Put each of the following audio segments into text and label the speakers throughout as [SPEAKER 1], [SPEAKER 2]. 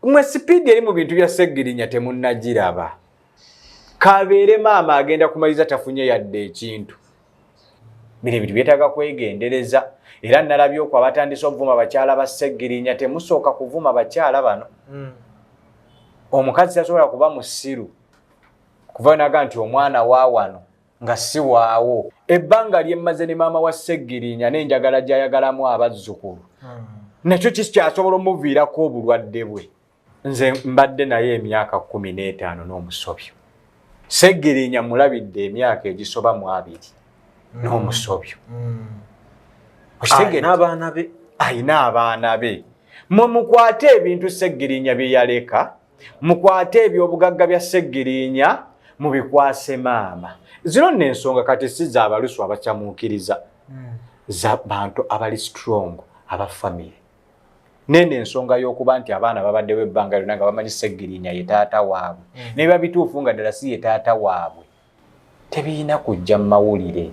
[SPEAKER 1] mwe speed eri mu bintu bya Seggirinya temunnagiraba. Kabeere maama agenda kumaliza tafunye yadde ekintu. Bino bintu byetaaga kwegendereza. Era nalabye ko abatandise okuvuma abakyala ba Seggirinya temusooka kuvuma abakyala bano. Omukazi tasobola kuba musiru. Kuva naga nti omwana wa wano nga si waawo. Ebbanga lyemmaze ne maama wa Seggirinya n'enjagala gy'ayagalamu abazzukulu. Nakyo kikyasobola omuviirako obulwadde bwe. Nze mbadde naye emyaka 15 n'omusobyo. Seggirinya mulabidde emyaka egisoba mu 2 n'omusobyo. Ayina abaana be. Mukwate ebintu Seggirinya bye yaleka, mukwate ebyobugagga bya Seggirinya mubikwase maama. Zino n'ensonga kati si za balusu abakyamuukiriza, za bantu abali strong aba family. Nene ensonga y'okuba nti abaana babaddewo ebbanga lyonna nga bamanyi Seggirinya ye taata waabwe. Ne biba bituufu nga ddala si ye taata waabwe. Tebirina kujja mu mawulire.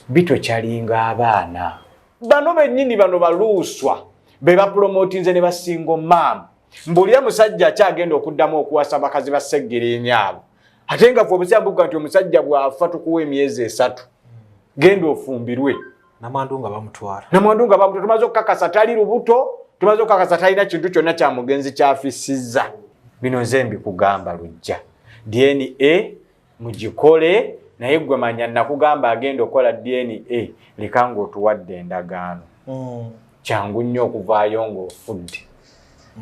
[SPEAKER 1] Bitokyalinga abaana. Bano bennyini bano baluuswa be bapromotinze ne basingo maama. Mbulira musajja akyagenda okuddamu okuwasa bakazi ba Seggirinya abo. Ate nga ffe obusyambuka nti omusajja bw'afa tukuwa emyezi 3. Genda ofumbirwe.
[SPEAKER 2] Namwandu nga bamutwala.
[SPEAKER 1] Tumaze okukakasa tali lubuto, tumaze okukakasa talina kintu kyonna kya mugenzi kyafisizza. Bino nze mbikugamba lujja. DNA mugikole naye gwe manya nakugamba agenda okola DNA lekanga otuwadde endagaano. Kyangu nnyo okuvaayo ng'ofudde.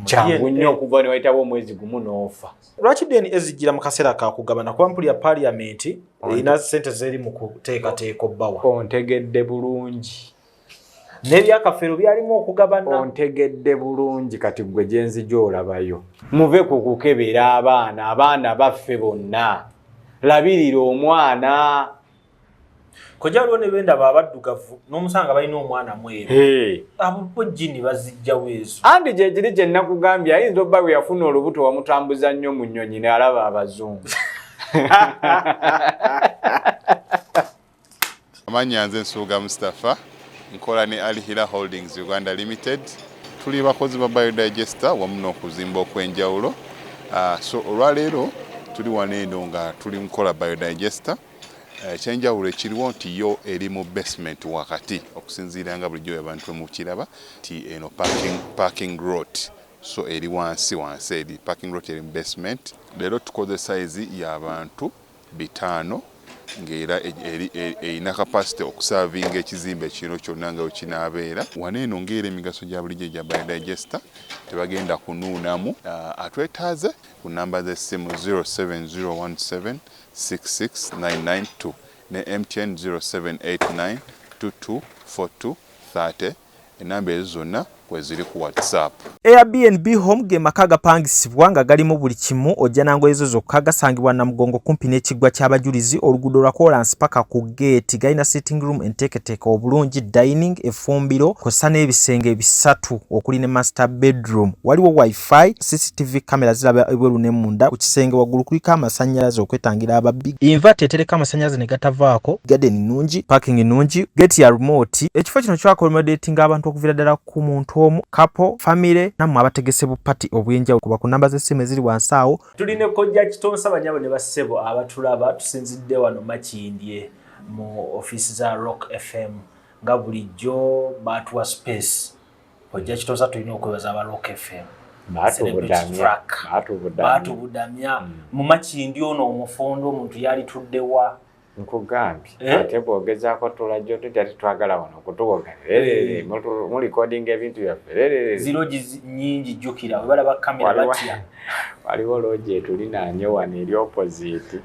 [SPEAKER 1] Kyangu nnyo okuva ne wayitawo omwezi gumu n'ofa.
[SPEAKER 2] Lwaki DNA ezijjira mu kaseera ka kugabana kuba mpulira Parliament erina ssente zeri mu kuteekateeka obbawa.
[SPEAKER 1] Ontegedde bulungi.
[SPEAKER 2] N'ebyakafeero byalimu okugabana.
[SPEAKER 1] Ontegedde bulungi kati gwe gyenzi gy'olabayo. Muve ku kukebera abaana baffe bonna. Labirira omwana.
[SPEAKER 2] Kojja waliwo ne benda babaddugavu n'omusanga balina omwana mweru. Abo jjini bazijjawo ezo.
[SPEAKER 1] Andi gye kiri kye nakugambye ayinza obba bwe yafuna olubuto wamutambuza nnyo mu nnyonyi n'alaba abazungu.
[SPEAKER 3] Amanya nze Nsuuga Mustafa, nkola ne Ali Hira Holdings Uganda Limited. Tuli bakozi ba Biodigester wamu n'okuzimba okw'enjawulo. So olwaleero tuli wano eno nga tuli nkola Biodigester. Ekyenjawulo ekiriwo nti yo eri mu basement wakati okusinziira nga bulijjo abantu mu kiraba ti eno parking lot. So eri wansi eri parking lot eri mu basement. Leero tukoze size y'abantu 5 ng'era erina capacity okusavinga ekizimbe kino kyonna nga wekinaabeera. Wano eno ng'era emigaso gya bulijjo gya Biodigester tebagenda kunuunamu. Atwetaaze ku namba z'essimu 07017669992 ne MTN 0789224230. Enamba ezo zonna kweziri ku WhatsApp.
[SPEAKER 2] Airbnb home ge maka gapangisibwa nga galimu buli kimu ojja nango ezo zokka gasangibwa na Mugongo kumpi n'ekiggwa ky'abajulizi oluguudo lwa Kolansi paka ku gate. Galina sitting room enteeketeeka obulungi, dining, effumbiro kosa n'ebisenge bisatu okuli ne master bedroom. Waliwo wifi, CCTV kamera ziraba ebweru ne munda. Ku kisenge waggulu kuliko amasannyalaze okwetangira ababbi. Inverter etereka amasannyalaze ne gatavaako. Garden nnungi, parking nnungi, gate ya remote. Ekifo kino kyaccommodatinga abantu okuviira ddala ku muntu omu, couple, family namwe abategese bu party obwenjawulo. Kuba ku namba z'essimu eziri wansi awo. Tuline kojja Kitonsa banyabo ne bassebo abatulaba tusinzidde wano Makindye mu office za Rock FM nga bulijjo batuwa space. Kojja Kitonsa tulina okwebaza aba Rock FM. Batubudamya mu Makindye ono omufondo omuntu yali tuddewa.
[SPEAKER 1] Nkugambye ate bwogezaako tulajjo tutya tetwagala wano okutuwoga mu recording ebintu byaffe
[SPEAKER 2] zirogi nyingi jjukira balaba kamera batya.
[SPEAKER 1] Waliwo logi etulinaanye wano eri opposite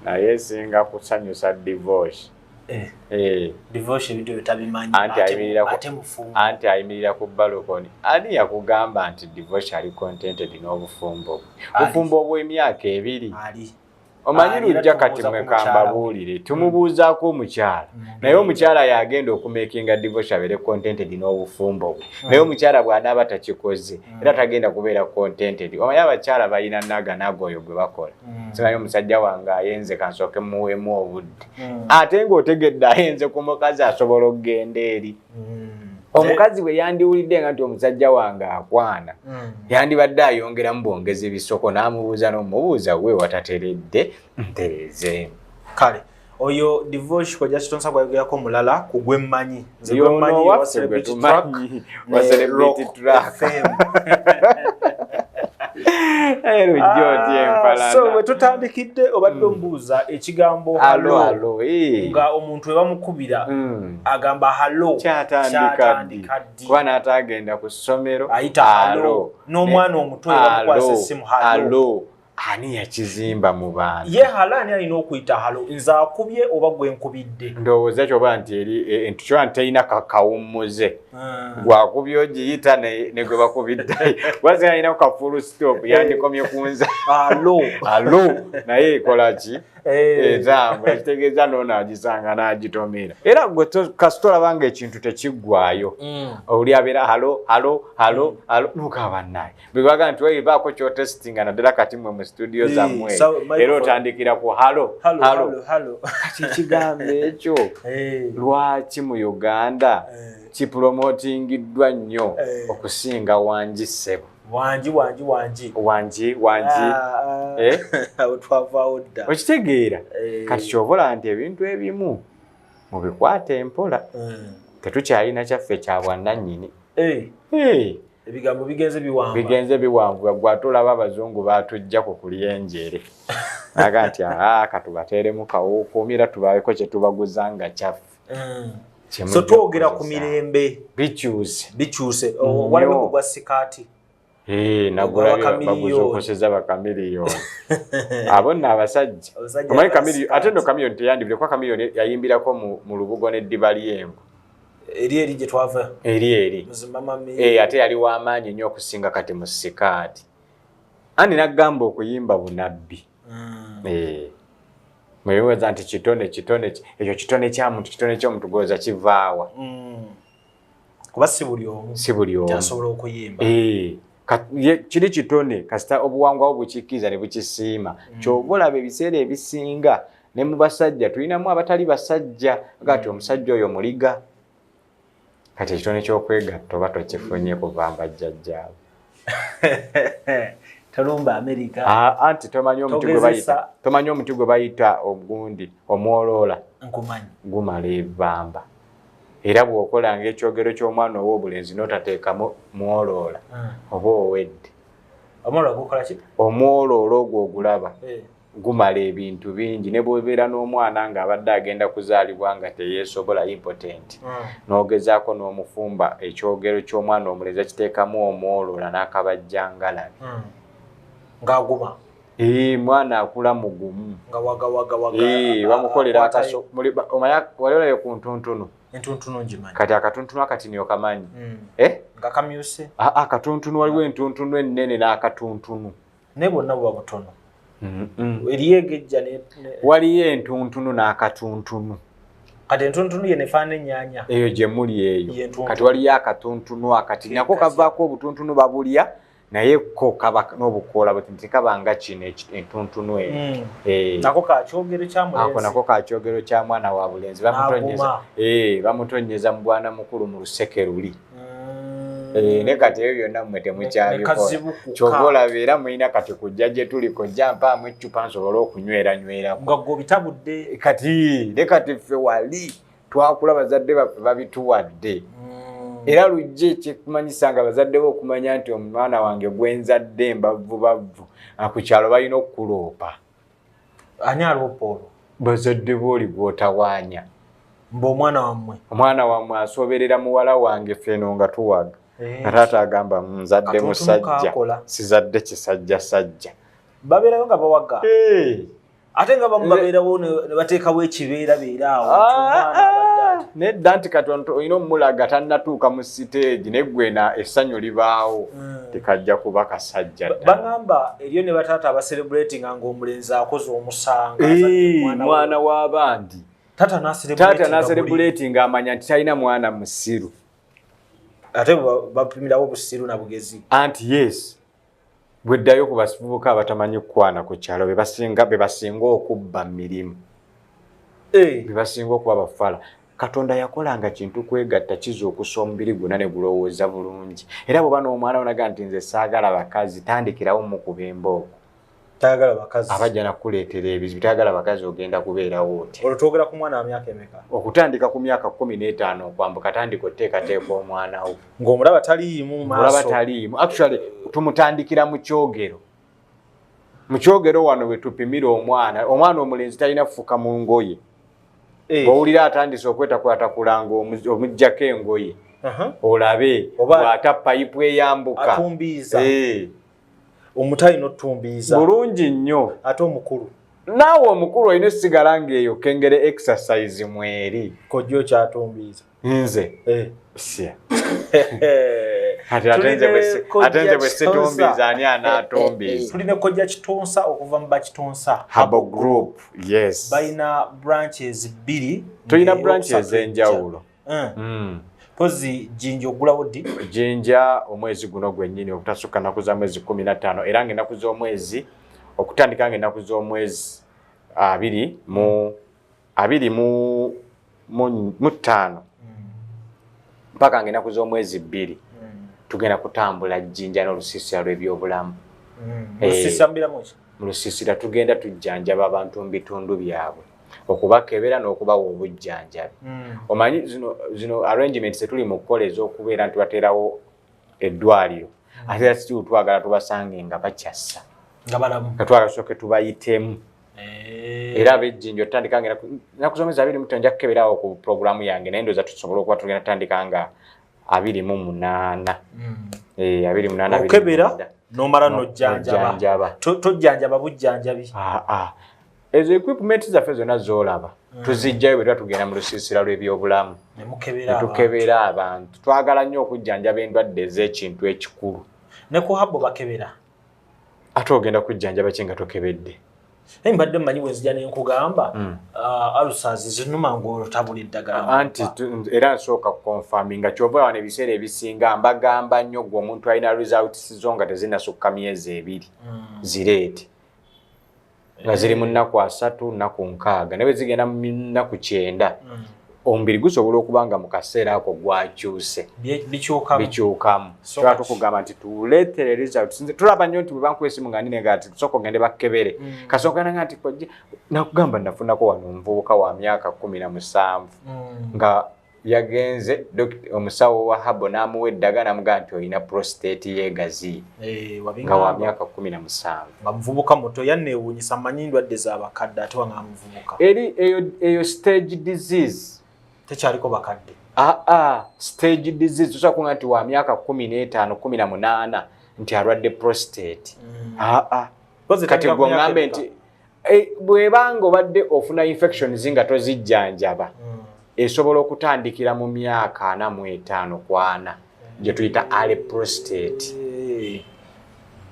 [SPEAKER 1] naye esinga kusanyusa divorce.
[SPEAKER 2] Divorce ebintu bitabimanyi
[SPEAKER 1] anti ayimirira ku balokoni. Ani yakugamba nti divorce ali contented n'obufumbo bufumbo obw'emyaka 2 omanyi lujja kati mwekamba buulire tumubuuzaako omukyala naye omukyala yagenda okumekinga divorce abere contented n'obufumbo bwe naye omukyala bw'anaaba takikoze era tagenda kubeera contented. Omanyi abakyala balina naganagoyo gwe bakola simanyi omusajja wange ayenze kansooke muweemu obudde ate ng'otegedde ayenze ku mukazi asobola okugenda eri omukazi we yandiwulidde nga nti omusajja wange akwana yandibadde ayongeramu bwongezi bisoko n'amubuuza n'omubuuza we watateredde ntereezeemu
[SPEAKER 2] kale oyo divorce kwa just tonsa kwayogerako mulala kugwemmanyi nze gwemmanyi wa celebrity track so we tutandikidde obadde ombuuza ekigambo halo nga omuntu we bamukubira agamba halo kyatandika ddi
[SPEAKER 1] kuba n'atagenda ku ssomero
[SPEAKER 2] ayita halo n'omwana omuto we bamukwasa essimu halo
[SPEAKER 1] ani yakizimba mu bantu
[SPEAKER 2] ye halo ani alina okuyita halo nze akubye oba gwe nkubidde
[SPEAKER 1] ndowooza kyoba nti eri entukyoba nti terina kawummuze gwakubye ogiyita ne gwe bakubidde waze alina ka full stop yandikomye ku nza halo naye ekola ki ezamba ekitegeeza noona agisanga n'agitomera era gwe kasitola banga ekintu tekiggwayo oli abeera halo nukaba naye bebaga nti weyivaako kyotestinga naddala kati mwe mu studio zammwe era otandikira ku halo kati ekigambo ekyo lwaki mu Uganda kipromotingiddwa nnyo okusinga wangi ssebo wangi okitegeera kati kyobola nti ebintu ebimu mubikwata empola tetukyalina kyaffe kya bwannannyini
[SPEAKER 2] ebigambo bigenze
[SPEAKER 1] biwanvu gwatolaba abazungu batujja ku kulyenjere aga nti katubateeremu kawuukuumira tubaeko kye tubaguza nga kyaffe
[SPEAKER 2] so twogera ku mirembe bikyuse waliwo gwa sikaati
[SPEAKER 1] nagulayo okoseza bakamiliyoni abo nno abasajja omanyi kamiliyoni ate nno kamiliyoni teyandibire kuba kamiliyoni yayimbirako mu lubugo n'eddiba ly'engo
[SPEAKER 2] eri gye twava
[SPEAKER 1] eri ate yali w'amaanyi nnyo okusinga kati mu sikaati andi naggamba okuyimba bunabbi mweweeza nti kitone ekyo kitone ky'omuntu gwoza kivaawa
[SPEAKER 2] kuba si buli omu kyasobola okuyimba
[SPEAKER 1] kiri kitone kasita obuwangwa obukikkiriza ne bukisiima ky'oba olaba ebiseera ebisinga ne mu basajja tulinamu abatali basajja agati omusajja oyo muliga kati ekitone ky'okwegatta oba tokifunye kuva mbajjajjaawe
[SPEAKER 2] talumba America
[SPEAKER 1] anti tomanyi omuti gwe bayita ogundi omwoloola
[SPEAKER 2] nkumanyi
[SPEAKER 1] gumala evamba era bw'okola ng'ekyogero ky'omwana ow'obulenzi n'otateekamu mwoloola oba owedde omwoloola ogwo ogulaba gumala ebintu bingi ne bw'obeera n'omwana ng'abadde agenda kuzaalibwa nga teyeesobola impotent n'ogezaako n'omufumba ekyogero ky'omwana omulenzi kiteekamu omwoloola n'akabajjangalabi
[SPEAKER 2] ng'aguma
[SPEAKER 1] mwana akula mugumu
[SPEAKER 2] nga wagawaga
[SPEAKER 1] bamukolera akaso waliolayo ku ntuntunu
[SPEAKER 2] entuntunu njimanyi
[SPEAKER 1] kati akatuntunu akati niyo kamanyi
[SPEAKER 2] nga kamyuse
[SPEAKER 1] akatuntunu waliwo entuntunu ennene n'akatuntunu
[SPEAKER 2] ne bonna buba butono eriyegejja
[SPEAKER 1] waliyo entuntunu n'akatuntunu
[SPEAKER 2] kati entuntunu ye nefaana ennyanya
[SPEAKER 1] eyo gye muli eyo kati waliyo akatuntunu akati nako kavaako obutuntunu babulya naye ko kaba n'obukoola buti kabanga kino entuntunu
[SPEAKER 2] nako kakyogero kya mulenzi
[SPEAKER 1] nako kakyogero kya mwana wa bulenzi bamutonyeza mu bwana mukulu mu luseke luli ne kati ebyo byonna mmwe temukyabikola kyova olaba era mulina kati kujja gye tuli kojja mpaamu eccupa nsobole okunyweranywerako
[SPEAKER 2] nga gwe bitabudde
[SPEAKER 1] kati ne kati ffe wali twakula bazadde baffe babituwadde era lujje ekikumanyisa nga bazadde bo okumanya nti omwana wange gwenzadde mbavubavvu ku kyalo balina okukuloopa
[SPEAKER 2] ani aloopa olwo
[SPEAKER 1] bazadde booli bw'otawaanya
[SPEAKER 2] mba
[SPEAKER 1] omwana wammwe asoberera muwala wange feno nga tuwaga nga taata agamba nzadde musajja sizadde kisajjasajja
[SPEAKER 2] babeerayo nga bawaga ate nga bamu babeerawo ne bateekawo ekibeerabeeraawo
[SPEAKER 1] nedda nti katonto olina omulaga tannatuuka mu siteegi neggwena essanyu libaawo tekajja kuba kasajja
[SPEAKER 2] bagamba eriyo ne bataata abacelebratinga ng'omulenzi akoze omusanga
[SPEAKER 1] mwana w'abandi taata n'acelebratinga amanya nti talina mwana musiru
[SPEAKER 2] ate bapimirawo busiru na bugezi
[SPEAKER 1] anti yes bweddayo ku bavubuka abatamanyi kukwana ku kyalo be basinga okubba mirimu be basinga okuba bafala Katonda yakolanga kintu kwegatta kizo okusa omubiri gwonna ne gulowooza bulungi. Era bw'oba n'omwana onaga nti nze saagala bakazi tandikirawo mu kuba embooko.
[SPEAKER 2] Tayagala bakazi.
[SPEAKER 1] Abajja nakuleetera ebizibu tayagala bakazi ogenda kubeerawo otya.
[SPEAKER 2] Olwo twogera ku mwana wa myaka emeka?
[SPEAKER 1] Okutandika ku myaka 15 okwambuka tandika oteekateeka omwana wo.
[SPEAKER 2] Ng'omulaba taliimu maaso.
[SPEAKER 1] Omulaba taliimu. Actually tumutandikira mu kyogero. Mu kyogero wano bwe tupimira omwana omulenzi talina kufuka mu ngoye. Bw'owulira atandise okwetakwata kulanga omuggyako engoye. Olabe bw'ata payipu eyambuka.
[SPEAKER 2] Atumbiiza. Omutali n'otumbiiza.
[SPEAKER 1] Bulungi nnyo.
[SPEAKER 2] Ate omukulu.
[SPEAKER 1] Naawe omukulu olina essigala ng'eyo kengere exercise mweri.
[SPEAKER 2] Kojjo kyatumbiiza.
[SPEAKER 1] Nze. Sya. Atenze bwe situmbiiza ani anaatumbiiza.
[SPEAKER 2] Tulina kojja kitonsa okuva mu bakitonsa.
[SPEAKER 1] Habo Group, yes.
[SPEAKER 2] Bayina branches 2.
[SPEAKER 1] Tulina branches enjawulo.
[SPEAKER 2] Pozi jinja ogulawo ddi?
[SPEAKER 1] Jinja omwezi guno gwennyini obutasukka nnaku za mwezi 15 era ng'ennaku z'omwezi okutandika ng'ennaku z'omwezi 25 mpaka ng'ennaku z'omwezi 2 tugenda kutambula jinja n'olusiisira lw'ebyobulamu. Mu lusiisira tugenda tujjanjaba abantu mu bitundu byabwe okubakebera n'okubawa obujjanjabi. Omanyi zino arrangements tuli mu kukola ez'okubeera nti bateerawo eddwaliro ate era si twagala tubasange nga bakyassa nga twagala tusooke tubayitemu. Era ab'ejjinja otandika ng'ennaku z'omwezi 25 nja kukeberawo ku puroguramu yange naye ndowooza tusobola okuba tugenda tutandika nga 28. 28
[SPEAKER 2] okebera n'omala n'ojjanjaba. Tojjanjaba bujjanjabi.
[SPEAKER 1] Ezo equipment zaffe zonna z'olaba tuzijjayo bwe tuba tugenda mu lusiisira lw'ebyobulamu ne tukebera abantu. Twagala nnyo okujjanjaba endwadde ez'ekintu ekikulu.
[SPEAKER 2] Ne ku habo bakebera.
[SPEAKER 1] Ate ogenda kujjanjaba ki nga tokebedde?
[SPEAKER 2] Mbadde mmanyi bwe nzija ne nkugamba alusazi zinuma ng'otabula eddagala.
[SPEAKER 1] Anti era nsooka kukonfaminga kyova wano ebiseera ebisinga mbagamba nnyo gwe omuntu alina results zo nga tezinnasukka myezi 2 zireete. Nga ziri mu nnaku 3 nnaku 6 ne bwe zigenda mu nnaku 9 omubiri gusobola okuba nga mu kaseera ako gwakyuse bikyukamu. Tuba tukugamba nti tuleetere results. Tulaba nnyo nti bwe bankuwa esimu nga ndinega ati sooka ogende bakebere kasooka nga nti nakugamba nafunako wano omuvubuka wa myaka 17 nga yagenze omusawo wa habo n'amuwa eddagala n'amugamba nti olina prostate yeegazi nga wa myaka 17.
[SPEAKER 2] Nga muvubuka muto yanneewuunyisa mmanyi ndwadde z'abakadde ate wanga muvubuka.
[SPEAKER 1] Eri eyo stage disease.
[SPEAKER 2] Tekyaliko bakadde.
[SPEAKER 1] Stage disease tusobola kuŋŋa nti wa myaka 15 18 nti alwadde prostate. Kati gwe ŋŋambe nti bw'ebanga obadde ofuna infections nga tozijjanjaba esobola okutandikira mu myaka 45 ku 40 gye tuyita early prostate.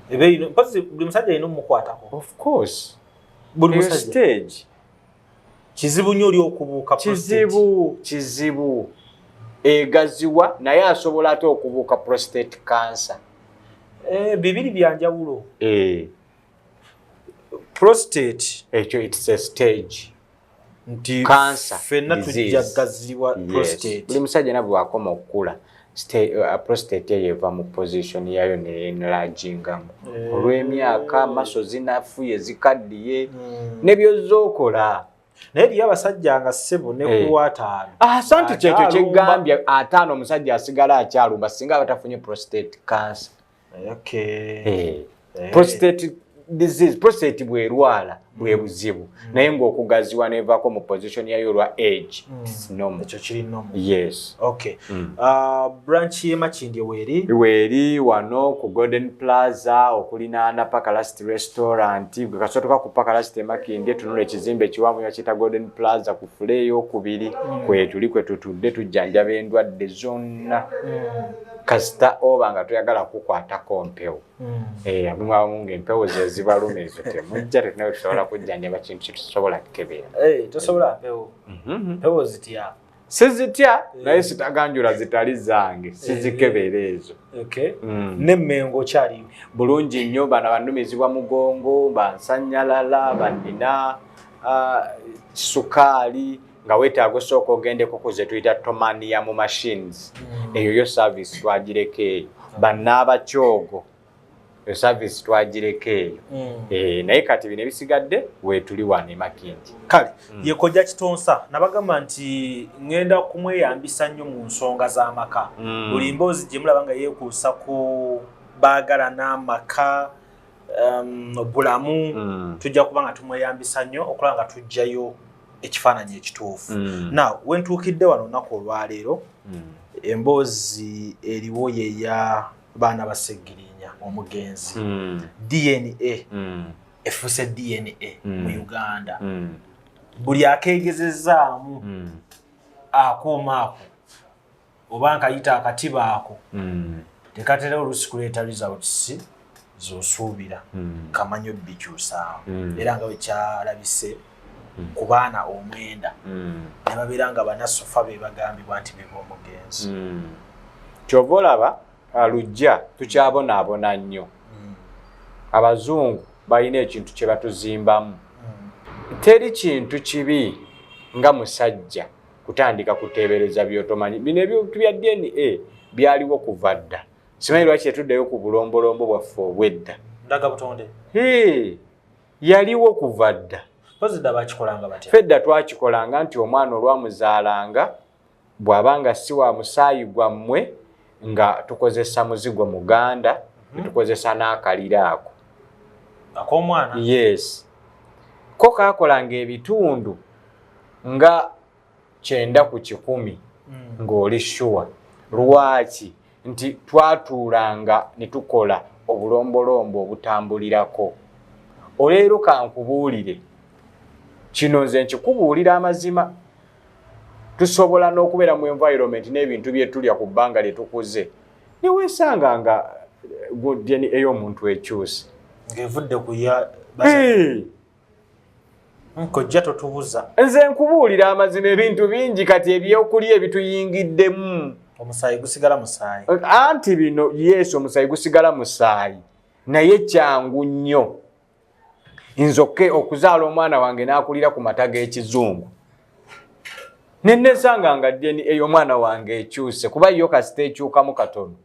[SPEAKER 2] Buli musajja alina omukwatako.
[SPEAKER 1] Of course.
[SPEAKER 2] Buli musajja.
[SPEAKER 1] Stage.
[SPEAKER 2] Kizibu nnyo oli okubuuka prostate.
[SPEAKER 1] Kizibu. Egaziwa naye asobola ate okubuuka prostate cancer.
[SPEAKER 2] Bibiri byanjawulo. Prostate.
[SPEAKER 1] Ekyo it's a stage.
[SPEAKER 2] Nti
[SPEAKER 1] cancer
[SPEAKER 2] fenna tujjagazibwa prostate.
[SPEAKER 1] Buli musajja nabwe wakoma okukula prostate ye eva mu position yayo ne enlargingamu olw'emyaka maso zinafuye zikaddiye nebyozookola.
[SPEAKER 2] Naye eriyo abasajja nga ssebo ne ku 5.
[SPEAKER 1] Asante kyekyo kyegambye 5 omusajja asigala akyalumba singa batafunye prostate cancer. Prostate disease, prostate bwerwala bwe buzibu naye ng'okugaziwa nevaako mu position yayo olwa age normal.
[SPEAKER 2] Ekyo kiri normal.
[SPEAKER 1] Yes.
[SPEAKER 2] Okay. Branch ye Makindye
[SPEAKER 1] weeri wano ku Golden Plaza okulinaana Pakalast Restaurant. Gwe kasotoka ku Pakalast Makindye tunula ekizimbe ekiwanvu yakiyita Golden Plaza ku fule ey'okubiri kwetuli kwe tutudde tujjanjaba endwadde zonna kasita oba nga toyagala kukwatako mpewo. Abamu ng'empewo ze zibaluma ezo temujja tetunawe tusobola kujjanjaba kintu kitusobola kukebera.
[SPEAKER 2] Tosobola mpewo. Mpewo zitya?
[SPEAKER 1] Sizitya naye sitaganjula zitali zange sizikebera ezo.
[SPEAKER 2] N'emmengo kyaliwo
[SPEAKER 1] bulungi nnyo bano bandumizibwa mugongo bansanyalala banina sukaali nga weetaaga osooka ogendeko ku ze tuyita tomania mu machines eyo yo service twagireko eyo bannaabakyogo yo service twagireko eyo naye kati bino ebisigadde weetuli wano Makindye
[SPEAKER 2] kale ye Kojja Kitonsa nabagamba nti ngenda kumweyambisa nnyo mu nsonga z'amaka buli mboozi gye mulaba nga yeekuusa ku baagala n'amaka bulamu tujja kuba nga tumweyambisa nnyo okulaba nga tujjayo ekifaananyi ekituufu now wentuukidde wano olunaku olwaleero emboozi eriwo yeya baana baseggirinya omugenzi DNA efuuse DNA mu Uganda buli akeegezezaamu akuuma ako oba nkayita akatiba ako tekatera oluusi kuleeta results zosuubira kamanyo bikyusaawo era nga wekyalabise ku baana 9 ne babeera nga banasofa be bagambibwa nti biba omugenzi
[SPEAKER 1] kyova olaba alujja tukyabonaabona nnyo abazungu balina ekintu kye batuzimbamu teri kintu kibi nga musajja kutandika kuteebereza byotomanyi bino ebintu bya DNA byaliwo kuva dda simanyi lwaki etuddeyo ku bulombolombo bwaffe obwedda
[SPEAKER 2] ndaga butonde
[SPEAKER 1] yaliwo kuva dda
[SPEAKER 2] bazidda bakikolanga batya
[SPEAKER 1] fedda twakikolanga nti omwana olwamuzaalanga bw'abanga si wa musaayi gwammwe nga tukozesa muzigo muganda tukozesa n'akalira ako
[SPEAKER 2] ak'omwana
[SPEAKER 1] yes ko kaakolanga ebitundu nga 9 ku 10 ng'oli sure lwaki nti twatuulanga ne tukola obulombolombo obutambulirako oleero kankubuulire kino nze nkikubuulira amazima tusobola n'okubeera mu environment n'ebintu bye tulya ku bbanga lye tukuze ne weesanga nga DNA ey'omuntu ekyuse
[SPEAKER 2] ng'evudde ku ya Kojja totubuza
[SPEAKER 1] nze nkubuulira amazima ebintu bingi kati ebyokulya ebituyingiddemu
[SPEAKER 2] omusaayi gusigala musaayi
[SPEAKER 1] anti bino yesu omusaayi gusigala musaayi naye kyangu nnyo nzoke okuzaala omwana wange n'akulira ku mata g'ekizungu nennesanga nga DNA ey'omwana wange ekyuse kuba yo kasita ekyukamu katono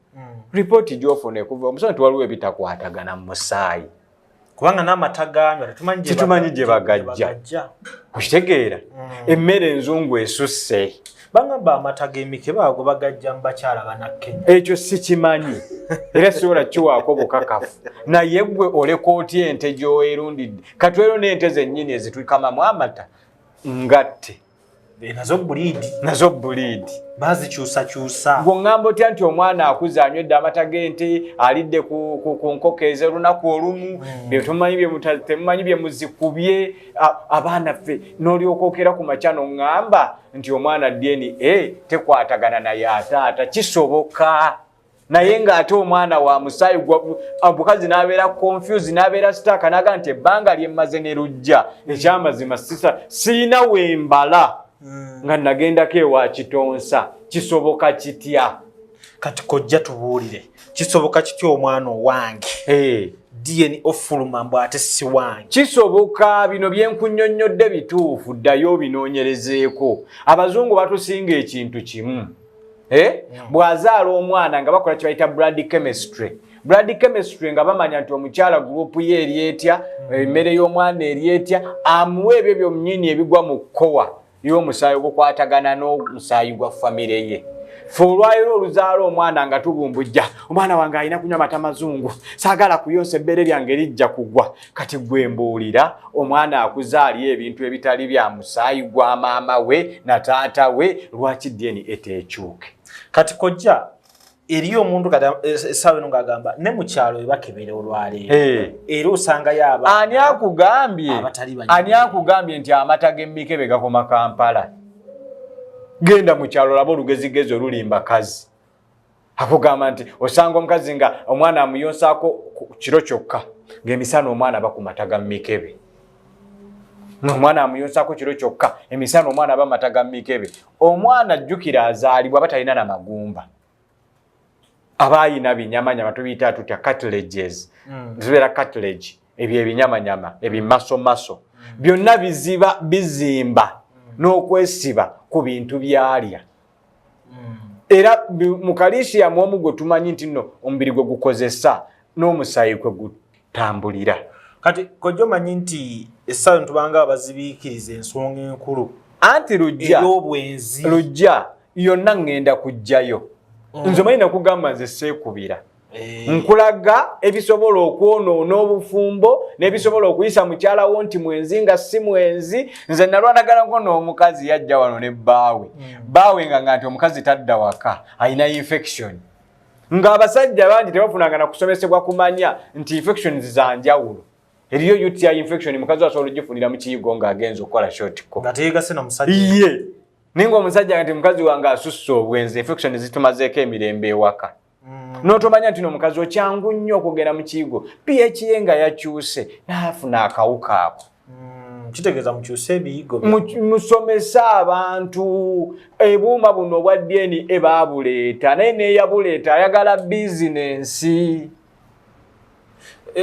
[SPEAKER 1] ripooti gy'ofuna ekuva omusana tiwaliwo ebitakwatagana mu musaayi
[SPEAKER 2] kubanga n'amata ganywa
[SPEAKER 1] tetumanyi gye bagajja okitegeera emmere enzungu esusse
[SPEAKER 2] bangamba amata g'emikebe ago bagajja mu bakyala bannakenya
[SPEAKER 1] ekyo sikimanyi era sisobola kiwaako bukakafu naye gwe oleka otya ente gy'owerundidde katwero n'ente zennyini ezitwikamamu amata ngatte nazo buliidi
[SPEAKER 2] bazikyusakyusa
[SPEAKER 1] ng'oŋŋamba otya nti omwana akuze anywedde amata g'ente alidde ku nkoko ez'olunaku olumu temumanyi bye muzikubye abaana ffe n'olyoka okera ku makya n'oŋŋamba nti omwana DNA tekwatagana naye ataata kisoboka naye ng'ate omwana wa musaayi omukazi n'abeera confuse n'abeera sitaaka n'aga nti ebbanga lyemmaze ne lujja ekyamazima siina wembala nga nagendako ewa Kitonsa kisoboka kitya
[SPEAKER 2] kati Kojja tubuulire kisoboka kitya omwana owange DNA ofuluma mbu ate si wange
[SPEAKER 1] kisoboka bino byenkunnyonnyodde bituufu ddayo obinoonyerezeeko abazungu batusinga ekintu kimu bw'azaala omwana nga bakola kye bayita blood chemistry nga bamanya nti omukyala gurupu ye eryetya emmere y'omwana eryetya amuwa ebyo byonnyini ebigwa mu kkowa y'omusaayi ogukwatagana n'omusaayi gwa famire ye fe olwaliro oluzaala omwana nga tubumbujja omwana wange alina kunywa mata mazungu saagala kuyonsa ebbere lyange lijja kugwa kati gwe mbuulira omwana akuzaaliyo ebintu ebitali bya musaayi gwa maama we na taata we lwaki DNA eteekyuke
[SPEAKER 2] kati Kojja eriyo omuntu kati essaawa eno ng'agamba ne mu kyalo ebakebera olwaleero era osangayo
[SPEAKER 1] ani akugambye nti amata g'emmikebe gakoma Kampala genda mu kyalo laba olugezigezi olulimba kazi akugamba nti osanga omukazi nga omwana amuyonsaako kiro kyokka ng'emisana omwana aba ku mata ga mmikebe omwana amuyonsaako kiro kyokka emisana omwana aba mata ga mmikebe omwana ajjukira azaalibwa aba talina na magumba aba ayina binyamanyama tubiyita tutya cartilages zibeera cartilage ebyo ebinyamanyama ebimasomaso byonna bizimba n'okwesiba ku bintu byalya. Era mu calcium omu gwe tumanyi nti nno omubiri gwe gukozesa n'omusaayi gwe gutambulira.
[SPEAKER 2] Kati kojja omanyi nti essaawa tubanga abazibiikiriza ensonga enkulu
[SPEAKER 1] anti lujja yonna ngenda kujjayo. Nze manyi nakugamba nze seekubira. Nkulaga ebisobola okwonoona obufumbo n'ebisobola okuyisa mukyalawo nti mwenzi nga si mwenzi. Nze nalwanagana nkono omukazi yajja wano ne baawe nga nti omukazi tadda waka ayina infection. Ng'abasajja bangi tebafunanga na kusomesebwa kumanya nti infections za njawulo. Eriyo UTI infection mukazi asobola ogifunira mu kiyigo ng'agenza okukola shortco.
[SPEAKER 2] Ngateegase na musajja.
[SPEAKER 1] Ye. Ningo omusajja nti mukazi wange asusse obwenzi infection zitumazeeko emirembe ewaka. N'otomanya nti omukazi okyangu nnyo okugenda mu kiyigo pH nga yakyuse n'afuna akawuka ako.
[SPEAKER 2] Kitegeeza mukyuse ebiyigo.
[SPEAKER 1] Musomesa abantu ebuuma buno obwa DNA baabuleeta naye neeyabuleeta ayagala bizinensi.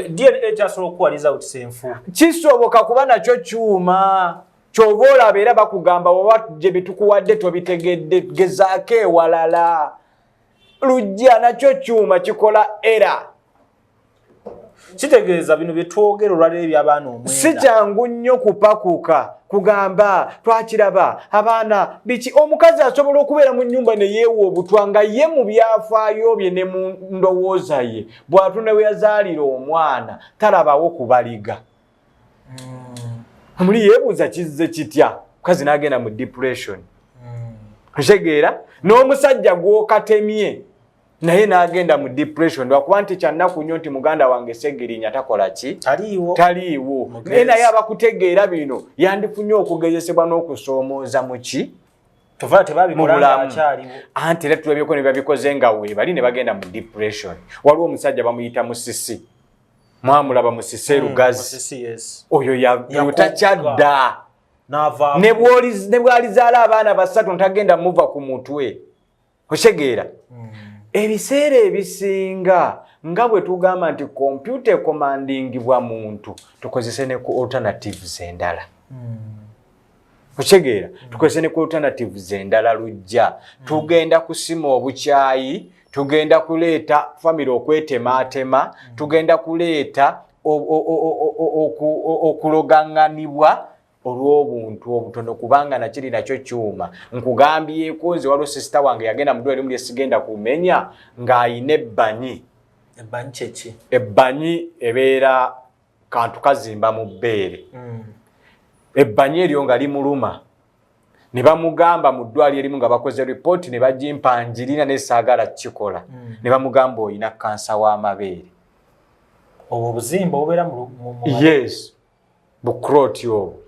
[SPEAKER 2] DNA kyasobola okuwaliza otusenfu.
[SPEAKER 1] Kisoboka kuba nakyo kyuma. Kyova olaba era bakugamba oba gye bitukuwadde tobitegedde gezaako ewalala. Lujja nakyo kyuma kikola era.
[SPEAKER 2] Kitegeeza bino bye twogera olwaleero eby'abaana omwenda.
[SPEAKER 1] Si kyangu nnyo kupakuka kugamba twakiraba abaana biki. Omukazi asobola okubeera mu nnyumba ne yeewa obutwa nga ye mu byafaayo bye ne mu ndowooza ye bw'atunda we yazaalira omwana talabawo kubaliga. Muli yeebuuza kizze kitya mukazi n'agenda mu depression. Otegeera n'omusajja gw'okatemye naye n'agenda mu depression lwakuba nti kyannaku nnyo nti muganda wange Seggirinya takola ki? Taliiwo. Naye abakutegeera bino yandifunye okugezesebwa n'okusoomooza mu ki? Anti era tulabyeko ne babikoze nga weebali ne bagenda mu depression. Waliwo omusajja bamuyita Musisi. Mwamulaba Musisi Lugazi. Oyo takyadda. Ne bwalizaala abaana basatu ntagenda muva ku mutwe. Otegeera? Ebiseera ebisinga nga bwe tugamba nti computer commandingibwa muntu tukozese ne ku alternatives endala. Otegeera? Tukozese ne ku alternatives endala lujja. Tugenda kusima obukyayi, tugenda kuleeta family okwetemaatema, tugenda kuleeta okuloganganibwa olw'obuntu obutono kubanga nakiri nakyo kyuma. Nkugambyeko nze waliwo sisita wange yagenda mu ddwaliro lye sigenda kumenya ng'ayina ebbanyi.
[SPEAKER 2] Ebbanyi kyeki?
[SPEAKER 1] Ebbanyi ebeera kantu kazimba mu bbeere. Ebbanyi eryo nga limuluma. Ne bamugamba mu ddwaliro erimu nga bakoze report ne bagimpanjirira ne saagala kikola. Ne bamugamba oyina kansa w'amabeere.
[SPEAKER 2] Obwo obuzimba obubeera mu
[SPEAKER 1] yes. Bukroti obwo.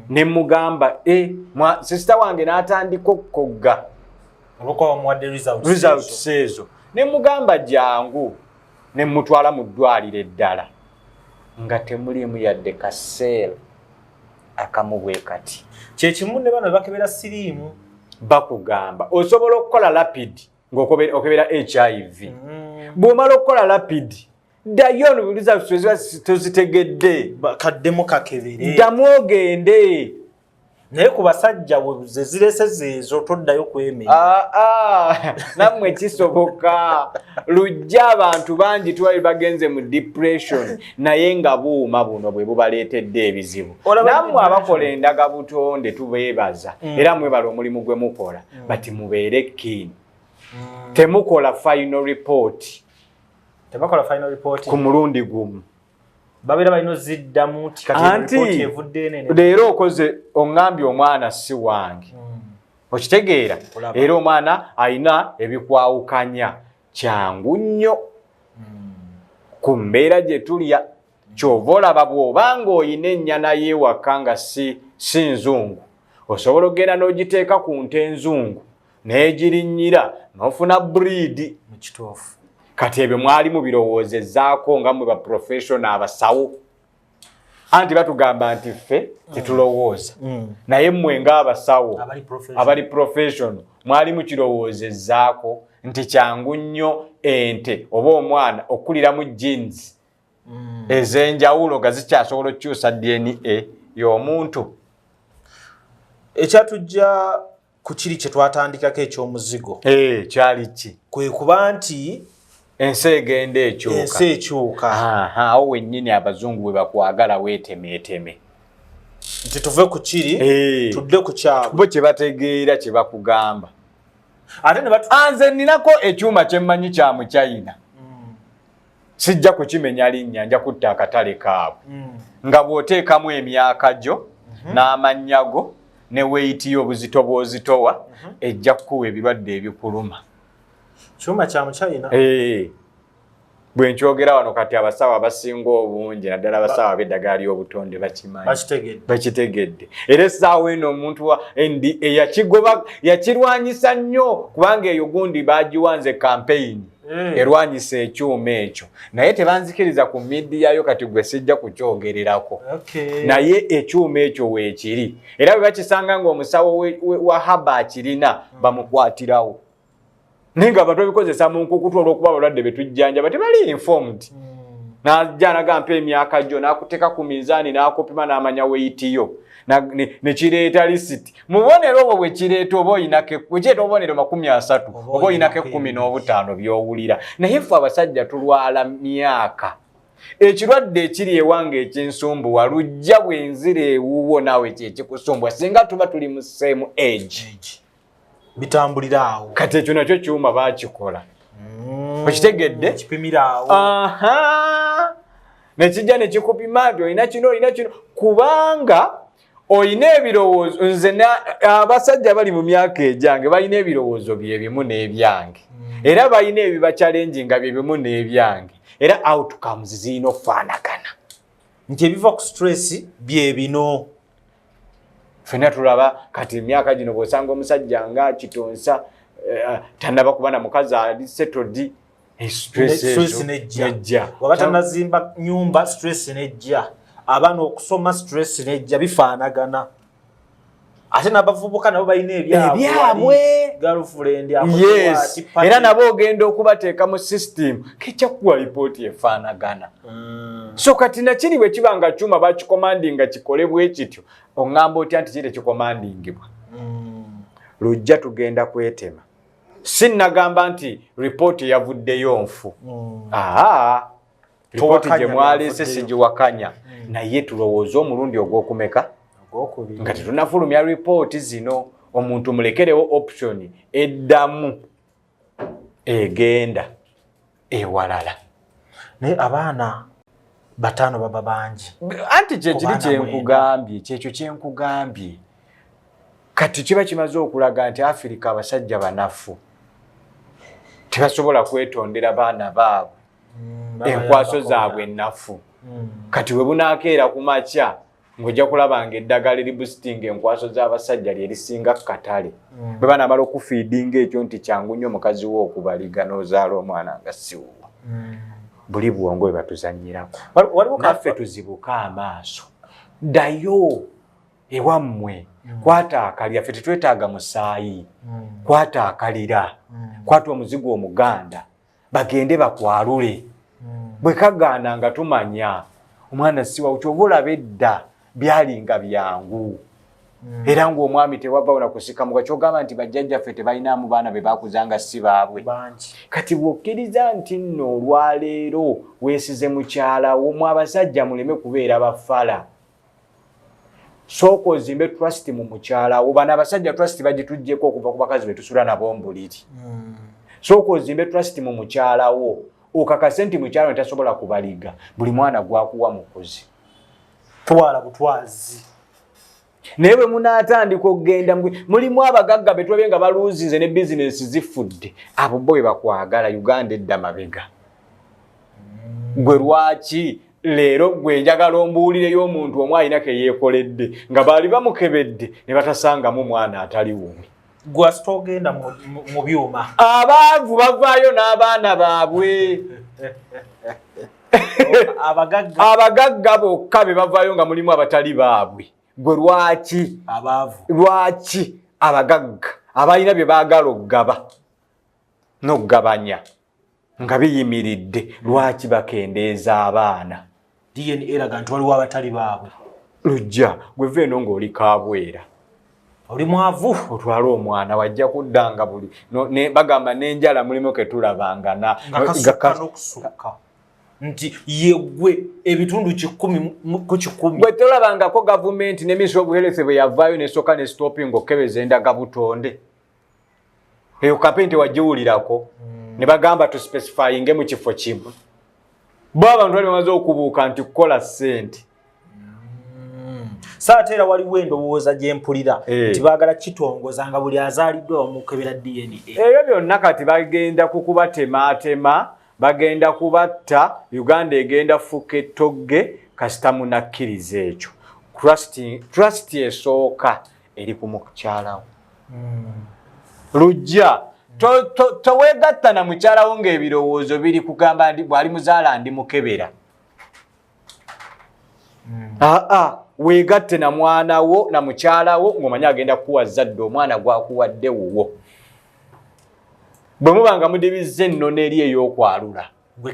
[SPEAKER 1] Ne mugamba sisita wange n'atandika okukogga.
[SPEAKER 2] Olwokuba bamuwadde results
[SPEAKER 1] ezo. Ne mugamba jangu ne mutwala mu ddwaliro eddala. Nga temuliimu yadde kaseera akamu bwe kati.
[SPEAKER 2] Kyekimu ne bano bakebera siriimu.
[SPEAKER 1] Bakugamba osobola okukola rapid ng'okebera HIV. Bw'omala okukola rapid ddayo results tozitegedde.
[SPEAKER 2] Kaddemu kakebere.
[SPEAKER 1] Ddamu ogende.
[SPEAKER 2] Naye ku basajja ze zirese zeezo toddayo kwemenya.
[SPEAKER 1] Nammwe kisoboka. Lujja abantu bangi twali bagenze mu depression naye nga buuma buno bwe bubaleetedde ebizibu. Nammwe abakola endaga butonde tubeebaza. Era mwebala omulimu gwe mukola. Bati mubeere keen. Temukola final report.
[SPEAKER 2] Tebakola final report.
[SPEAKER 1] Ku mulundi gumu.
[SPEAKER 2] Babeera balina ziddamu ti kati report evudde enene.
[SPEAKER 1] Leero okoze ongambye omwana si wange. Okitegeera? Era omwana ayina ebikwawukanya. Kyangu nnyo. Ku mbeera gye tulya kyova olaba bw'obanga oyina ennyana y'ewaka nga si nzungu. Osobola okugenda n'ogiteeka ku nte enzungu n'egirinnyira n'ofuna breed
[SPEAKER 2] mu kituufu.
[SPEAKER 1] Kati ebyo mwali mubirowoozezaako nga mwe ba professional abasawo. Anti batugamba nti ffe tetulowooza. Naye mmwe ng'abasawo abali professional mwali mukirowoozezaako nti kyangu nnyo ente oba omwana okuliramu genes ez'enjawulo nga zikyasobola okukyusa DNA y'omuntu.
[SPEAKER 2] Ekyatujja ku kiri kye twatandikako eky'omuzigo
[SPEAKER 1] kyali ki
[SPEAKER 2] kwe kuba nti
[SPEAKER 1] ensi egenda
[SPEAKER 2] ekyuka
[SPEAKER 1] awo wennyini abazungu bwe bakwagala weetemeeteme
[SPEAKER 2] nti tuve ku kiri tudde ku kyabo
[SPEAKER 1] bo kye bategeera kye bakugamba
[SPEAKER 2] ate
[SPEAKER 1] nze ninako ekyuma kye mmanyi kya mu China sijja kukimenya linnya nja kutta akatale kaabwe nga bw'oteekamu emyaka gyo n'amannya go ne weiti obuzito bw'ozitowa ejja kukuwa ebirwadde ebikuluma
[SPEAKER 2] kyuma kya mu China
[SPEAKER 1] bwe nkyogera wano kati abasawo abasinga obungi naddala abasawo ab'eddagala ly'obutonde bakitegedde era essaawa eno omuntu eyakigoba yakirwanyisa nnyo kubanga eyo gundi bagiwanze kampeyini erwanyisa ekyuma ekyo naye tebanzikiriza ku midiyayo kati gwe sijja kukyogererako naye ekyuma ekyo weekiri era bwe bakisanga ng'omusawo wa haba akirina bamukwatirawo naye nga abantu babikozesa mu nkukutu olw'okuba abalwadde betujjanja tebali informed najja nagampa emyaka gyo n'akuteeka ku mizaani n'akupima n'amanya weitiyo ne kireeta lisiti mubonero obwo bwe kireeta oba oyikireeta obubonero 30 oba oyinako 15 by'owulira naye ffe abasajja tulwala myaka ekirwadde ekiri ewange ekinsumbuwa lujja bwenzira ewuwo naawe kyekikusumbuwa singa tuba tuli mu same age
[SPEAKER 2] bitambulira awo
[SPEAKER 1] kati ekyo nakyo kyuma baakikola okitegedde
[SPEAKER 2] kipimira awo
[SPEAKER 1] nekijja nekikupima nti olina kino kubanga olina ebirowoozo nze abasajja bali mu myaka egyange balina ebirowoozo bye bimu n'ebyange era balina ebibachallenginga bye bimu n'ebyange era outcomes zirina okufaanagana
[SPEAKER 2] nti ebiva ku stress bye bino
[SPEAKER 1] fena tulaba kati emyaka gino bw'osanga omusajja nga kitonsa tannaba kuba na mukazi ali settled
[SPEAKER 2] stress nejja waba tannazimba nyumba stress nejja abaana okusoma stress nejja bifaanagana ate n'abavubuka nabo balina ebyabwe girlfriend
[SPEAKER 1] era nabo ogenda okubateeka mu system kijja kuwa lipooti efaanagana so kati nakiri bwe kiba nga kyuma bakikomandinga kikole bwe kityo oŋŋamba otya nti kiri kikomandingibwa lujja tugenda kwetema sinnagamba nti ripooti yavuddeyo nfu ripooti gye mwaleese sigiwakanya naye tulowooza omulundi ogw'okumeka nga tetunafulumya ripooti zino omuntu mulekerewo option eddamu egenda ewalala
[SPEAKER 2] naye abaana 5 baba bangi
[SPEAKER 1] anti kyekiri kyenkugambye kyekyo kyenkugambye kati kiba kimaze okulaga nti Afirika abasajja banafu tebasobola kwetondera baana baabwe enkwaso zaabwe ennafu kati we bunaakeera ku makya ng'ojja kulabanga eddagala eribusitinga enkwaso z'abasajja lyerisinga katale bwe banamala okufiidinga ekyo nti kyangu nnyo omukazi wo okubaliga n'ozaala omwana nga siwuwa buli bwongo bwe batuzannyirako naffe tuzibuka amaaso ddayo ewammwe kwata akalira ffe tetwetaaga musaayi kwata akalira kwata omuzigo omuganda bagende bakwalule bwe kagaana nga tumanya omwana siwa kyoba olaba edda byalinga byangu era ng'omwami tewava na kusikamuka kyogamba nti bajjajjaffe tebalinamu baana be bakuzanga si baabwe kati bw'okkiriza nti nno olwaleero weesize mukyalawo mu abasajja muleme kubeera bafala sooka ozimbe trust mu mukyalawo bano abasajja trust bagitugyeko okuva ku bakazi be tusula nabo mbuliri sooka ozimbe trust mu mukyalawo okakase nti mukyalo tasobola kubaliga buli mwana gwakuwa mukozi
[SPEAKER 2] twala butwazi
[SPEAKER 1] naye bwe munaatandika okugenda mulimu abagagga be tulabye nga baluuzinze ne bizinesi zifudde abo bo bwe bakwagala Uganda edda mabega gwe lwaki leero gwe njagala ombuulireyo omuntu omu alina ke yeekoledde nga baali bamukebedde ne batasangamu mwana atali wume
[SPEAKER 2] gwasita ogenda mu byuma
[SPEAKER 1] abaavu bavaayo n'abaana baabwe abagagga bokka be bavaayo nga mulimu abatali baabwe gwe lwaki abagagga abalina bye baagala okugaba n'okugabanya nga biyimiridde lwaki bakendeeza abaana
[SPEAKER 2] DNA eraga nti waliwo abatali baabwe
[SPEAKER 1] lujja gwe veeno ng'oli kaabwera
[SPEAKER 2] oli mwavu
[SPEAKER 1] otwala omwana wajja kuddanga buli ne bagamba n'enjala mulimu ketulabanga
[SPEAKER 2] n'okusukka nti yegwe ebitundu 10 ku 10
[SPEAKER 1] bwe tolabangako gavumenti ne Ministry of Health bwe yavaayo nesooka ne stopping okebeza endaga butonde eyo kapenti wagiwulirako ne bagamba tu specifyinge mu kifo kimu bo abantu bali bamaze okubuuka nti kukola ssente
[SPEAKER 2] saate era waliwo endowooza gye mpulira nti baagala kitongoza nga buli azaaliddwa bamukebera DNA
[SPEAKER 1] ebyo byonna kati bagenda kukubatemaatema bagenda kubatta Uganda egenda fuka ettogge kasita munakkiriza ekyo trust esooka eri ku mukyalawo lujja toweegatta na mukyalawo ng'ebirowoozo biri kugamba ndi bw'ali muzaala ndi mukebera weegatte na mwana wo na mukyalawo ng'omanyi agenda kukuwa zadde omwana gwakuwadde wuwo bwe mubanga mudibizza ennono eri ey'okwalula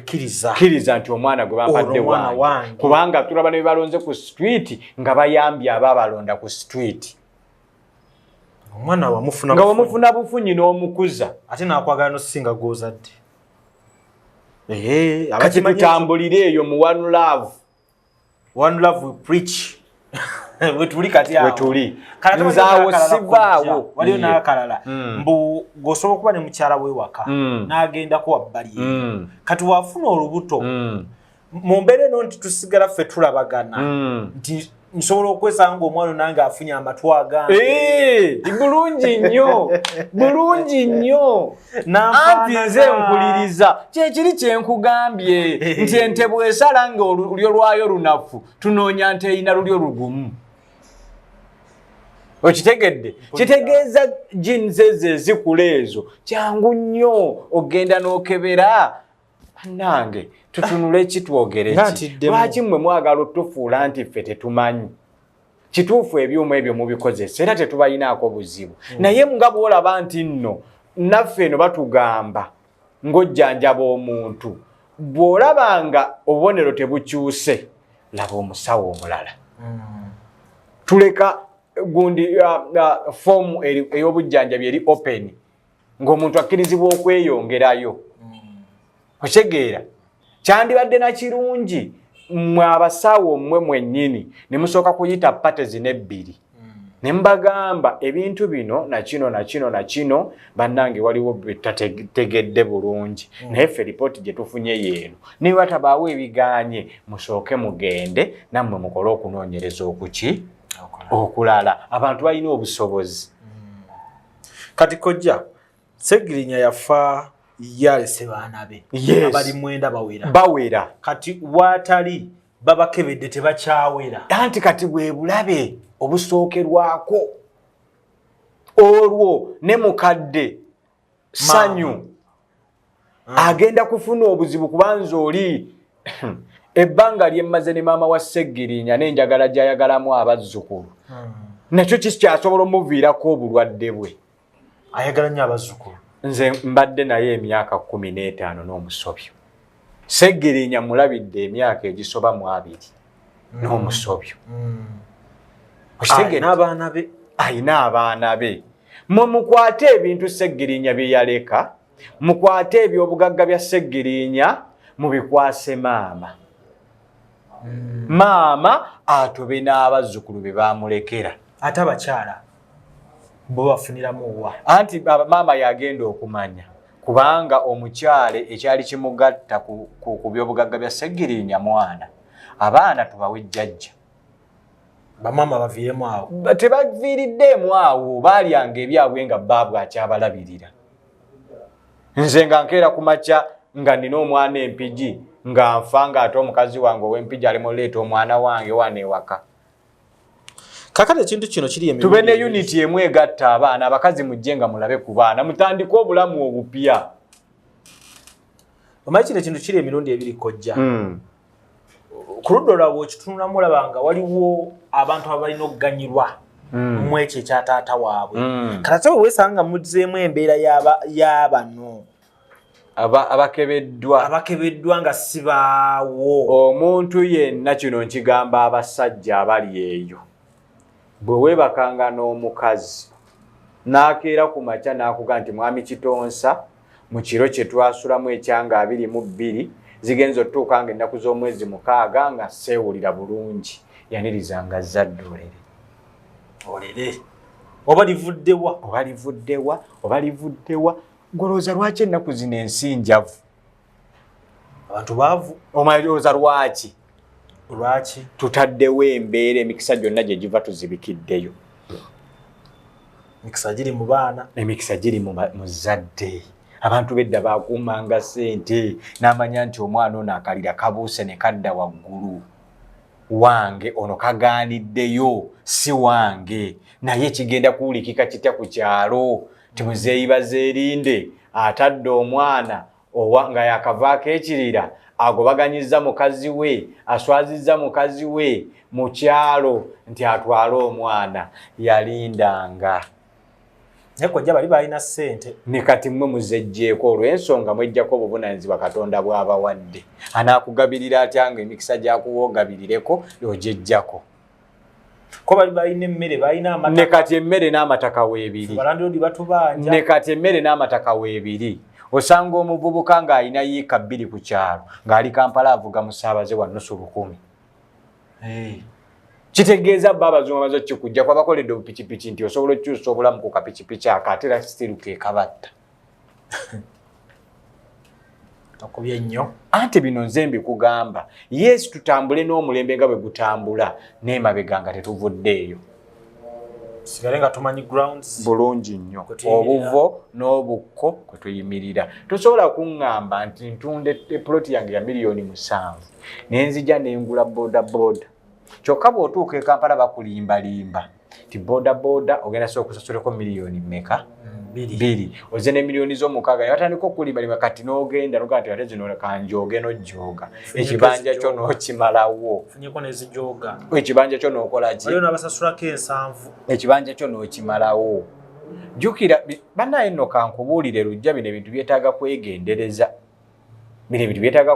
[SPEAKER 1] kkiriza nti omwana gwe bampadde wange kubanga tulaba ne balonze ku street nga bayambye abaabalonda ku street
[SPEAKER 2] omwana
[SPEAKER 1] nga wamufuna bufunyi n'omukuza
[SPEAKER 2] ate n'akwagala n'osinga gw'ozadde
[SPEAKER 1] kati tutambulire eyo mu one love
[SPEAKER 2] we preach wetuli kati awo
[SPEAKER 1] wetuli nzaawo sivaawo
[SPEAKER 2] waliyo n'akalala mbu g'osobola okuba ne mukyala we waka n'agendako wabbali kati waafuna olubuto mu mbeera eno nti tusigala ffe tulabagana nti nsobola okwesanga omwana nange afunye amatw agange
[SPEAKER 1] bulungi nnyo anti nze nkuliriza kyekiri kyenkugambye nti ente bw'esala nga olulyo lwayo lunafu tunoonya nte erina lulyo lugumu okitegedde kitegeeza genes ezo ezikula ezo kyangu nnyo ogenda n'okebera nange tutunule kitwogere ki lwaki mmwe mwagala otufuula nti ffe tetumanyi kituufu ebyuma ebyo mubikozesa era tetubayinaako buzibu naye nga bw'olaba nti nno naffe eno batugamba ng'ojjanjaba omuntu bw'olabanga obubonero tebukyuse laba omusawo omulala tuleka gundi foomu ey'obujjanjabi eri open ng'omuntu akkirizibwa okweyongerayo okitegeera kyandibadde na kirungi mmwe abasawo mmwe mwennyini ne musooka kuyita patezi n'ebbiri ne mbagamba ebintu bino na kino bannange waliwo betategedde bulungi naye ffe lipooti gye tufunye yeeno niwe batabaawo ebiganye musooke mugende nammwe mukole okunoonyereza okuki okulala abantu balina obusobozi
[SPEAKER 2] kati kojja Ssegirinya yafa yalese baana be abali 9
[SPEAKER 1] bawera
[SPEAKER 2] kati watali babakebedde tebakyawera
[SPEAKER 1] anti kati bwe bulabe obusookerwako olwo ne mukadde sanyu agenda kufuna obuzibu kubanza oli ebbanga lyemmaze ne maama wa Ssegirinya n'enjagala gy'ayagalamu abazzukulu nakyo kikyasobola omuviirako obulwadde bwe
[SPEAKER 2] ayagala nnyo abazzukulu
[SPEAKER 1] nze mbadde naye emyaka 15 n'omusobyo Ssegirinya mulabidde emyaka egisoba mu 2 n'omusobyo ayina abaana be mukwate ebintu Ssegirinya bye yaleka mukwate ebyobugagga bya Ssegirinya mubikwase maama maama atobe n'abazzukulu be bamulekera
[SPEAKER 2] ate abakyala bo bafuniramu wa
[SPEAKER 1] anti maama yagenda okumanya kubanga omukyale ekyali kimugatta ku byobugagga bya Ssegirinya mwana abaana tubawe jjajja
[SPEAKER 2] bamama baviiremu awo
[SPEAKER 1] tebaviiriddemu awo baalyanga ebyabwe nga baabwe akyabalabirira nze nga nkeera ku makya nga nina omwana empigi nga nfa ng'ate omukazi wange ow'empigi alimu leeta omwana wange wana ewaka
[SPEAKER 2] kakati ekintu kino kiri
[SPEAKER 1] tube ne unity emu egatta abaana abakazi mujje nga mulabe ku baana mutandike obulamu obupya
[SPEAKER 2] omanyi kino ekintu kiri emirundi ebiri kojja ku ludda lwabwe okitunulamu olaba waliwo abantu abalina okuganyirwa mu ekyo ekya taata waabwe kati ate weesanga muzzeemu embeera y'abano abakebeddwa nga sibaawo
[SPEAKER 1] omuntu yenna kino nkigamba abasajja abali eyo bwe weebakanga n'omukazi n'akeera ku makya n'akuga nti mwami Kitonsa mu kiro kye twasulamu ekyanga 22 zigenza otuuka nga ennaku z'omwezi 6 nga seewulira bulungi yanirizanga zadde olere
[SPEAKER 2] oba livuddewa
[SPEAKER 1] oba livuddewa golooza lwaki ennaku zino ensi njavu
[SPEAKER 2] abantu baavu
[SPEAKER 1] omalooza lwaki tutaddewo embeera emikisa gyonna gye giva tuzibikiddeyo
[SPEAKER 2] emikisa giri mu baana
[SPEAKER 1] emikisa giri mu zadde abantu bedda bakuumanga ssente n'amanya nti omwana ono akalira kabuuse ne kadda waggulu wange ono kagaaniddeyo si wange naye kigenda kuwulikika kitya ku kyalo timuzeeyi bazeerinde atadde omwana nga yakavaako ekirira agobaganyiza mukazi we aswazizza mukazi we mu kyalo nti atwale omwana yalindanga
[SPEAKER 2] nekojja bali balina ssente
[SPEAKER 1] ne kati mmwe muzejjeeko olw'ensonga mwejjako obuvunaanyizibwa Katonda bw'abawadde anaakugabirira atya nga emikisa gyakuwogabirireko yojejjako
[SPEAKER 2] ko bali balina emmere balina amataka
[SPEAKER 1] ne kati emmere n'amataka weebiri
[SPEAKER 2] balandodi batubanja
[SPEAKER 1] ne kati emmere n'amataka weebiri osanga omuvubuka ng'alina yiika 2 ku kyalo ng'ali Kampala avuga musaabaze wa nusu 10 kitegeeza abazungu bamaze kikujja kwa bakoledde obupikipiki nti osobola okyusa obulamu ku kapikipiki akatera stiru kekabatta
[SPEAKER 2] takubye nnyo
[SPEAKER 1] anti bino nze mbikugamba yes tutambule n'omulembe nga bwe gutambula n'emabega nga tetuvuddeeyo
[SPEAKER 2] sigale nga tumanyi grounds
[SPEAKER 1] bulungi nnyo obuvo n'obukko kwe tuyimirira tosobola kuŋŋamba nti ntunde ploti yange ya $7,000,000 nenzija nengula bodaboda kyokka bw'otuuka e Kampala bakulimbalimba ti bodaboda ogenda sobola okusasulako miliyoni mmeka 2 oze ne miliyoni z'omukaaga ne batandika okulimbalima kati n'ogenda nogaa nti ate zino kanjooge n'ojjooga ekibanja kyo n'okimalawo ekibanja kyo n'okola ki ekibanja kyo n'okimalawo jjukira bannaye nno kankubuulire lujja bino ebintu byetaaga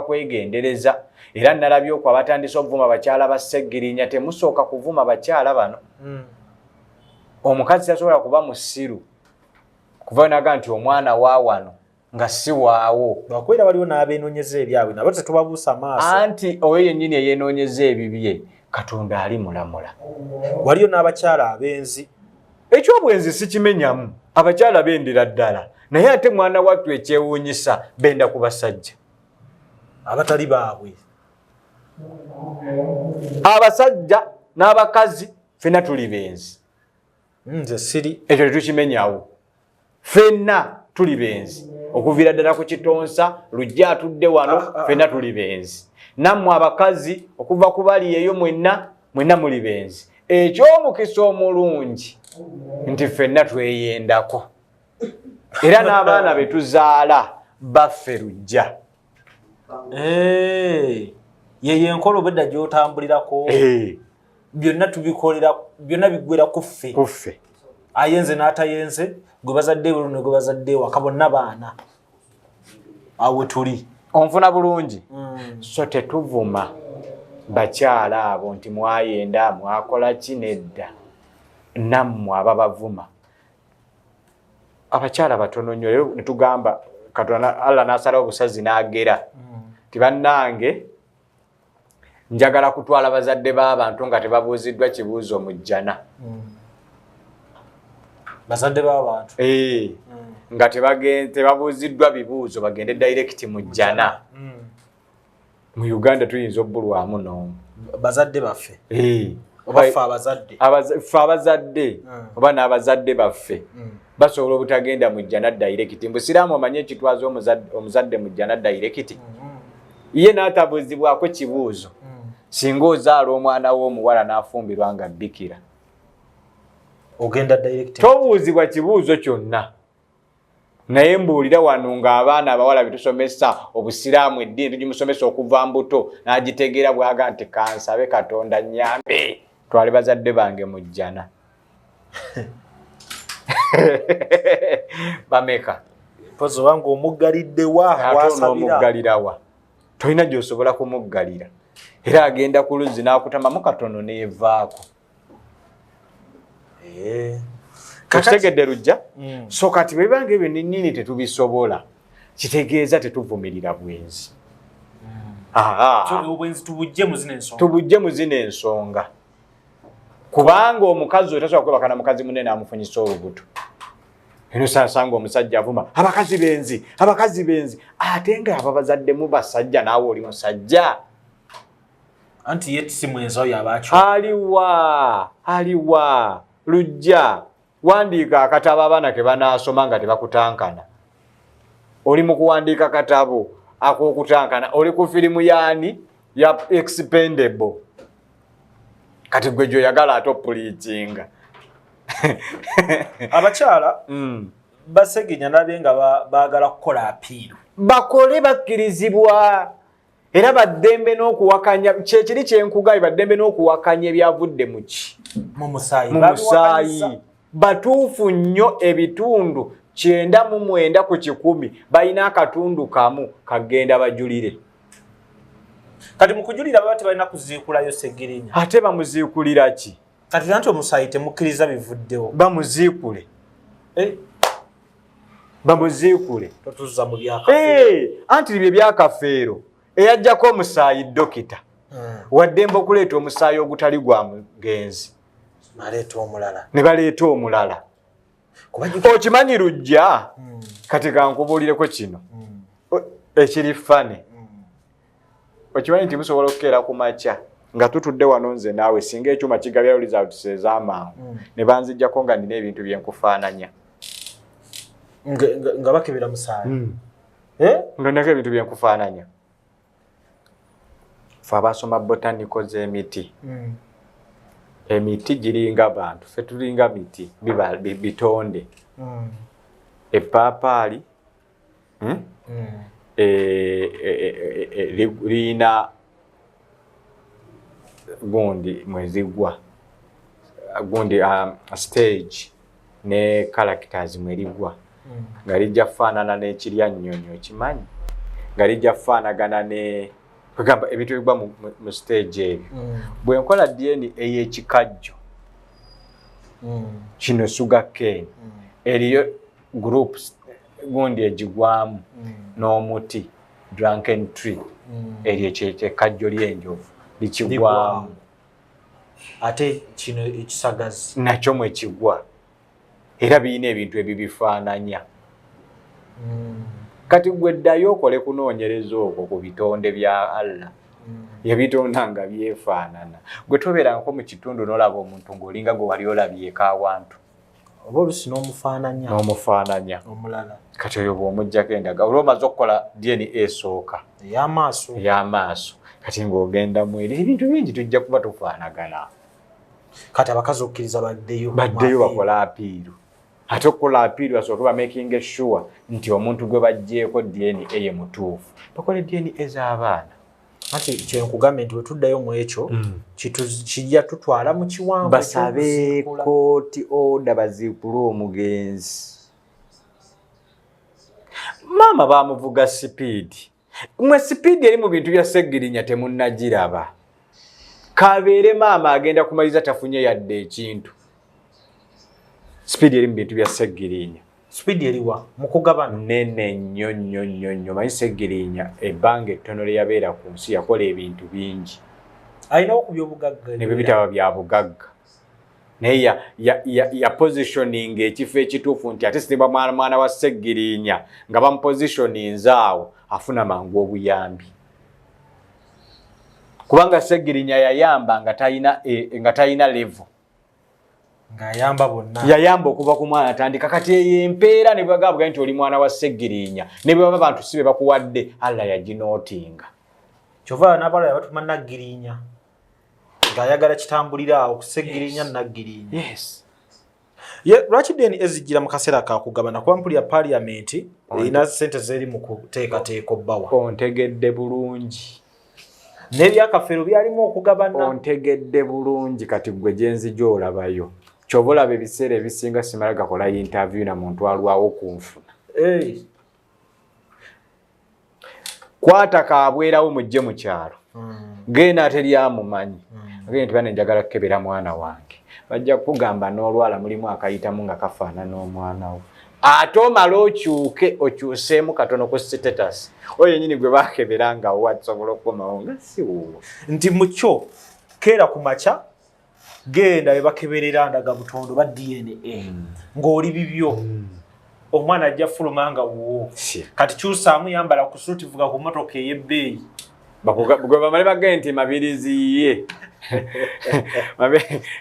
[SPEAKER 1] kwegendereza era nalabye okwo abatandise okuvuma abakyala ba Sseggirinya temusooka kuvuma abakyala bano omukazi tasobola kuba musiru kuva naga nti omwana wa wano nga si waawo
[SPEAKER 2] bakwera waliwo n'abeenoonyeza ebyabwe nabo tetubabuusa maaso
[SPEAKER 1] anti oyo yennyini eyeenoonyeza ebibye Katonda ali mulamula
[SPEAKER 2] waliyo n'abakyala abenzi
[SPEAKER 1] ekyobwenzi sikimenyamu abakyala bendera ddala naye ate mwana wattu ekyewuunyisa benda ku basajja
[SPEAKER 2] abatali baabwe
[SPEAKER 1] abasajja n'abakazi fenna tuli benzi
[SPEAKER 2] nze siri
[SPEAKER 1] ekyo tetukimenyawo fenna tuli benzi okuviira ddala ku Kitonsa lujja atudde wano fenna tuli benzi nammwe abakazi okuva ku bali eyo mwenna muli benzi ekyomukisa omulungi nti fenna tweyendako era n'abaana be tuzaala baffe lujja
[SPEAKER 2] yeye enkola obwedda gy'otambulirako byonna tubikolera byonna biggwera kuffe ayenze n'atayenze gwe bazadde bwe ne gwe bazadde waka bonna baana awo tuli
[SPEAKER 1] onfuna bulungi so tetuvuma bakyala abo nti mwayenda mwakola kinedda nammwe ababavuma abakyala batono nnyo leero ne tugamba Katonda Allah n'asalawo obusazi n'agera tibannange njagala kutwala bazadde b'abantu nga tebabuuziddwa kibuuzo mu jjana
[SPEAKER 2] bazadde b'abantu
[SPEAKER 1] nga tebabuuziddwa bibuuzo bagende direct mu jjana mu Uganda tuyinza obbulwamu n'omu
[SPEAKER 2] bazadde baffe oba ffe
[SPEAKER 1] abazadde oba n'abazadde baffe basobola obutagenda mu jjana direct mbusiraamu omanye ekitwaza omuzadde mu jjana direct ye n'atabuuzibwako kibuuzo singa ozaala omwana w'omuwala n'afumbirwa nga bikira
[SPEAKER 2] ogenda direct
[SPEAKER 1] tobuuzibwa kibuuzo kyonna naye mbuulira wano ng'abaana abawala betusomesa obusiraamu eddiini tugimusomesa okuva mbuto n'agitegeera bwaga nti kansabe Katonda nnyambe twale bazadde bange mu jjana bameka
[SPEAKER 2] pozo wangu omuggalidde wa
[SPEAKER 1] wasabira tolina gy'osobola kumuggalira era agenda ku luzzi n'akutamamu katono n'evaako Kategedde Lujja. So kati bwe bibanga ebyo nini tetubisobola kitegeeza tetuvumirira bwenzi.
[SPEAKER 2] So obwenzi tubujje mu zino
[SPEAKER 1] ensonga. Kubanga omukazi otasobola kwebaka na mukazi munene amufunyisa olubuto. Eno sasanga omusajja avuma abakazi benzi ate nga ababazaddemu basajja naawe oli musajja.
[SPEAKER 2] Anti yet si mwenzi oyo abacho.
[SPEAKER 1] Aliwa Lujja wandiika akatabo abaana ke banaasoma nga tebakutankana. Oli mu kuwandiika katabo ak'okutankana oli ku firimu yaani ya Expendable. Kati gwe gyoyagala ate opuliikinga.
[SPEAKER 2] Abakyala Basegenya nabye nga baagala kukola apiiru.
[SPEAKER 1] Bakole bakkirizibwa era baddembe n'okuwakanya kyekiri kyenkugayi baddembe n'okuwakanya ebyavudde mu musaayi. Batuufu nnyo ebitundu 99 ku 100 balina akatundu kamu kagenda bajulire.
[SPEAKER 2] Kati mu kujulira baba tebalina kuziikulayo Segirinya.
[SPEAKER 1] Ate bamuziikulira ki?
[SPEAKER 2] Kati nanti omusaayi temukkiriza bivuddewo.
[SPEAKER 1] Bamuziikule. Bamuziikule.
[SPEAKER 2] Totuzza mu byakafeero.
[SPEAKER 1] Anti bye byakafeero. Eyajjako omusaayi dokita. Waddembe okuleeta omusaayi ogutali gwa mugenzi. Ne baleeta omulala. Okimanyi Lujja kati kankubuulireko kino. Ekiri fane. Okimanyi nti musobola okukeera ku makya nga tutudde wano nze naawe singa ekyuma kigabya results ez'amangu ne banzijjako nga nina ebintu bye nkufaananya.
[SPEAKER 2] Nga bakebera musaayi.
[SPEAKER 1] Nga nina ebintu bye nkufaananya. Ffe abasoma botanical z'emiti. Emiti giringa bantu, ffe tulinga miti bitonde. Epaapaali lina gundi mwezigwa gundi stage ne characters mwerigwa nga lijja faanana n'ekirya nnyonyo kimanyi nga lijja faanagana ne kugamba ebintu ebigwa mu stage ebyo bwe nkola DNA ey'ekikajjo kino sugar cane eriyo groups gundi egigwamu n'omuti drunken tree eriyo ekikajjo ly'enjovu likigwamu
[SPEAKER 2] ate kino ekisagazi
[SPEAKER 1] nakyo mwe kigwa era birina ebintu ebibifaananya. Kati gwe ddayo okole kunoonyereza okwo ku bitonde bya Allah yabitonda nga byefaanana. Gwe tobeera nko mu kitundu n'olaba omuntu ng'olinga gwe wali olabyeko awantu
[SPEAKER 2] oba olusi
[SPEAKER 1] n'omufaananya
[SPEAKER 2] omulala.
[SPEAKER 1] Kati oyo bw'omuggyako endaga olwo omaze okukola DNA esooka ey'amaaso kati ng'ogenda mu eri ebintu bingi tujja kuba tufaanagana.
[SPEAKER 2] Kati abakazi okkiriza baddeyo
[SPEAKER 1] bakola apiiru. Ate okukola apiiru asooke ba making sure nti omuntu gwe baggyeeko DNA ye mutuufu. Bakole DNA z'abaana.
[SPEAKER 2] Ati kyenkugambye nti bwe tuddayo mu ekyo kijja tutwala mu kiwanvu
[SPEAKER 1] basabe kooti oda baziikule omugenzi. Maama bamuvuga sipiidi. Mwe sipiidi eri mu bintu bya Segirinya temunnagiraba. Kabeere maama agenda kumaliza tafunye yadde ekintu. Sipiidi eri mu bintu bya Segirinya.
[SPEAKER 2] Sipiidi eriwa mu kugabana
[SPEAKER 1] nene nnyo. Manyi Segirinya ebbanga ettono lye yabeera ku nsi yakola ebintu bingi.
[SPEAKER 2] Alina okubya obugagga
[SPEAKER 1] ne bwe bitaba bya bugagga. Naye ya positioning ekifo ekituufu nti ate singa mwana wa Segirinya nga bamupositioninze awo afuna mangu obuyambi. Kubanga Segirinya yayamba nga talina level.
[SPEAKER 2] Ngayamba bonna.
[SPEAKER 1] Yayamba okuva ku mwana atandika kati empeera ne bwagabwa nti oli mwana wa Segirinya ne bwe abantu sibe bakuwadde Allah yaginootinga.
[SPEAKER 2] Kyova n'abala yabatuma Nagirinya. Ngayagala kitambulira awo ku Segirinya Nagirinya.
[SPEAKER 1] Yes.
[SPEAKER 2] Lwaki DNA ezijjira mu kaseera ka kugabana kuba mpuli ya parliament erina ssente zeri mu kuteekateeka obbawa.
[SPEAKER 1] Ontegedde bulungi.
[SPEAKER 2] N'ebyakafeero byalimu okugabana.
[SPEAKER 1] Ontegedde bulungi kati gwe gyenzi olabayo. Kyova olaba ebiseera ebisinga simala gakola interview na muntu alwawo kunfuna. Kwata kaabwerawo mujje mu kyalo. Genda ate lyamumanyi. agenti bane njagala kukebera mwana wange bajja kugamba n'olwala mulimu akayitamu nga kafaana n'omwana wo ate omala okyuseemu katono ku status oyo nyini gwe bakebera nga wasobola okukomawo nga si wuwo
[SPEAKER 2] nti mukyo keera ku makya genda bebakeberera ndaga butondo ba DNA ng'oli bibyo omwana ajja fuluma nga wuwo kati kyusaamu yambala ku suuti vuga ku motoka ey'ebbeeyi
[SPEAKER 1] gwe bamale bagenti mabiriziye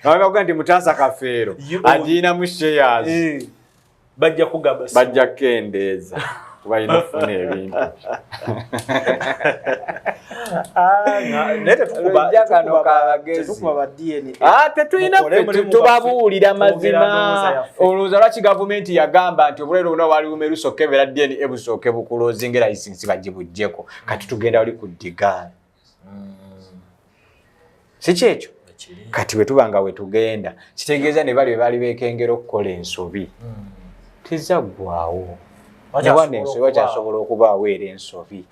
[SPEAKER 1] bakuga nti mutaasa kafeero agiina mu shares
[SPEAKER 2] bajja kugamba
[SPEAKER 1] bajja kendeeza kubalina okufuna ebintu tetubabuulira mazima olowooza lwaki gavumenti yagamba nti obulero buna wali bume lusokebera DNA busooke bukuloozinga layisinsi bagibuggyeko kati tugenda wali ku ddigaali si kyekyo kati bwe tuba nga we tugenda kitegeeza ne bali bebaali beekengera okukola ensobi tezaggwawo newana ensobi wakyasobola okubaawo era ensobi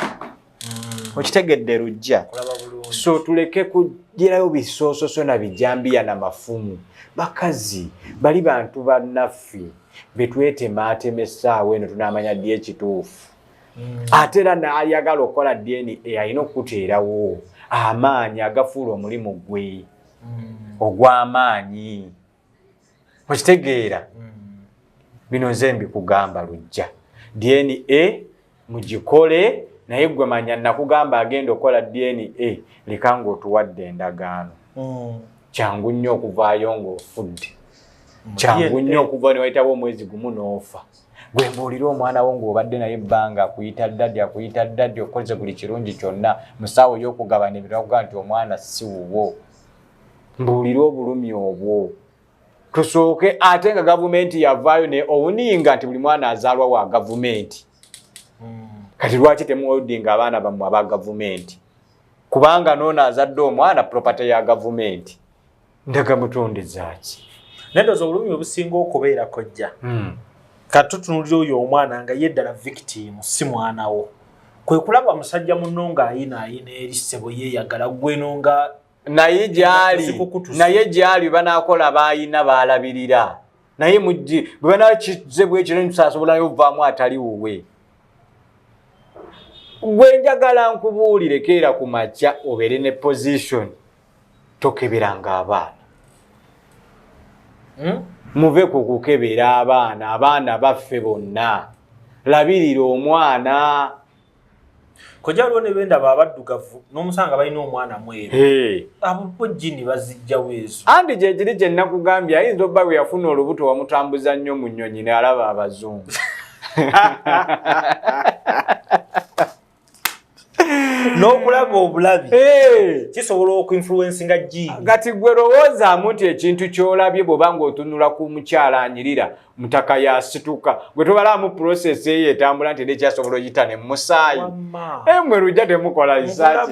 [SPEAKER 1] okitegedde lujja so tuleke kugirayo bisoososo na bijambiya na mafumu bakazi bali bantu bannaffe betwetematema essaawa eno tunaamanya ddi ekituufu ate era n'ayagala okukola DNA alina okuteerawo amaanyi agafuula omulimu gwe ogw'amaanyi okitegeera bino nze mbikugamba lujja DNA mugikole naye gwe manya nakugamba agenda okukola DNA leka ng'otuwadde endagaano kyangu nnyo okuvaayo ng'ofudde kyangu nnyo okuva ne wayitawo omwezi gumu n'ofa gwe mbuulira omwana wo ng'obadde naye ebbanga akuyita ddaddi okoze buli kirungi kyonna musaawo y'okugabana ebintu nakugamba nti omwana si wuwo mbuulira obulumi obwo tusooke ate nga gavumenti yavaayo ne owuninga nti buli mwana azaalwa wa gavumenti kati lwaki temuwodinga abaana bammwe aba gavumenti kubanga noono azadde omwana property ya gavumenti ndaga mutondezaaki
[SPEAKER 2] nendoza obulumi obusinga okubeera kojja kati tutunulira oyo omwana nga ye ddala victim si mwana wo kwe kulaba musajja munno ng'ayinaayina eri ssebo yeeyagala gweno nga
[SPEAKER 1] naye gyali banaakola baayina baalabirira naye bwe banaakize bwekiro ntusasobolayo ovaamu atali wuwe gwe njagala nkubuulire keera ku makya obeere ne position tokeberanga abaana muve ku kukebera abaana baffe bonna labirira omwana
[SPEAKER 2] kojja waliwo ne benda babaddugavu n'omusanga balina omwana mweru abo jjini bazijjawo ezo
[SPEAKER 1] andi gye kiri kye nnakugambye ayinza obba bwe yafuna olubuto wamutambuza nnyo mu nnyonyi ne alaba abazungu
[SPEAKER 2] n'okulaba obulabi kisobola okuinfluensinga jjiini
[SPEAKER 1] kati gwe lowoozaamu nti ekintu ky'olabye bw'oba ng'otunula ku mukyala anyirira mutaka yasituka gwe tobalaamu process eyo etambula nti ekyasobola oyita ne musaayi mwe lujja temukola risaaki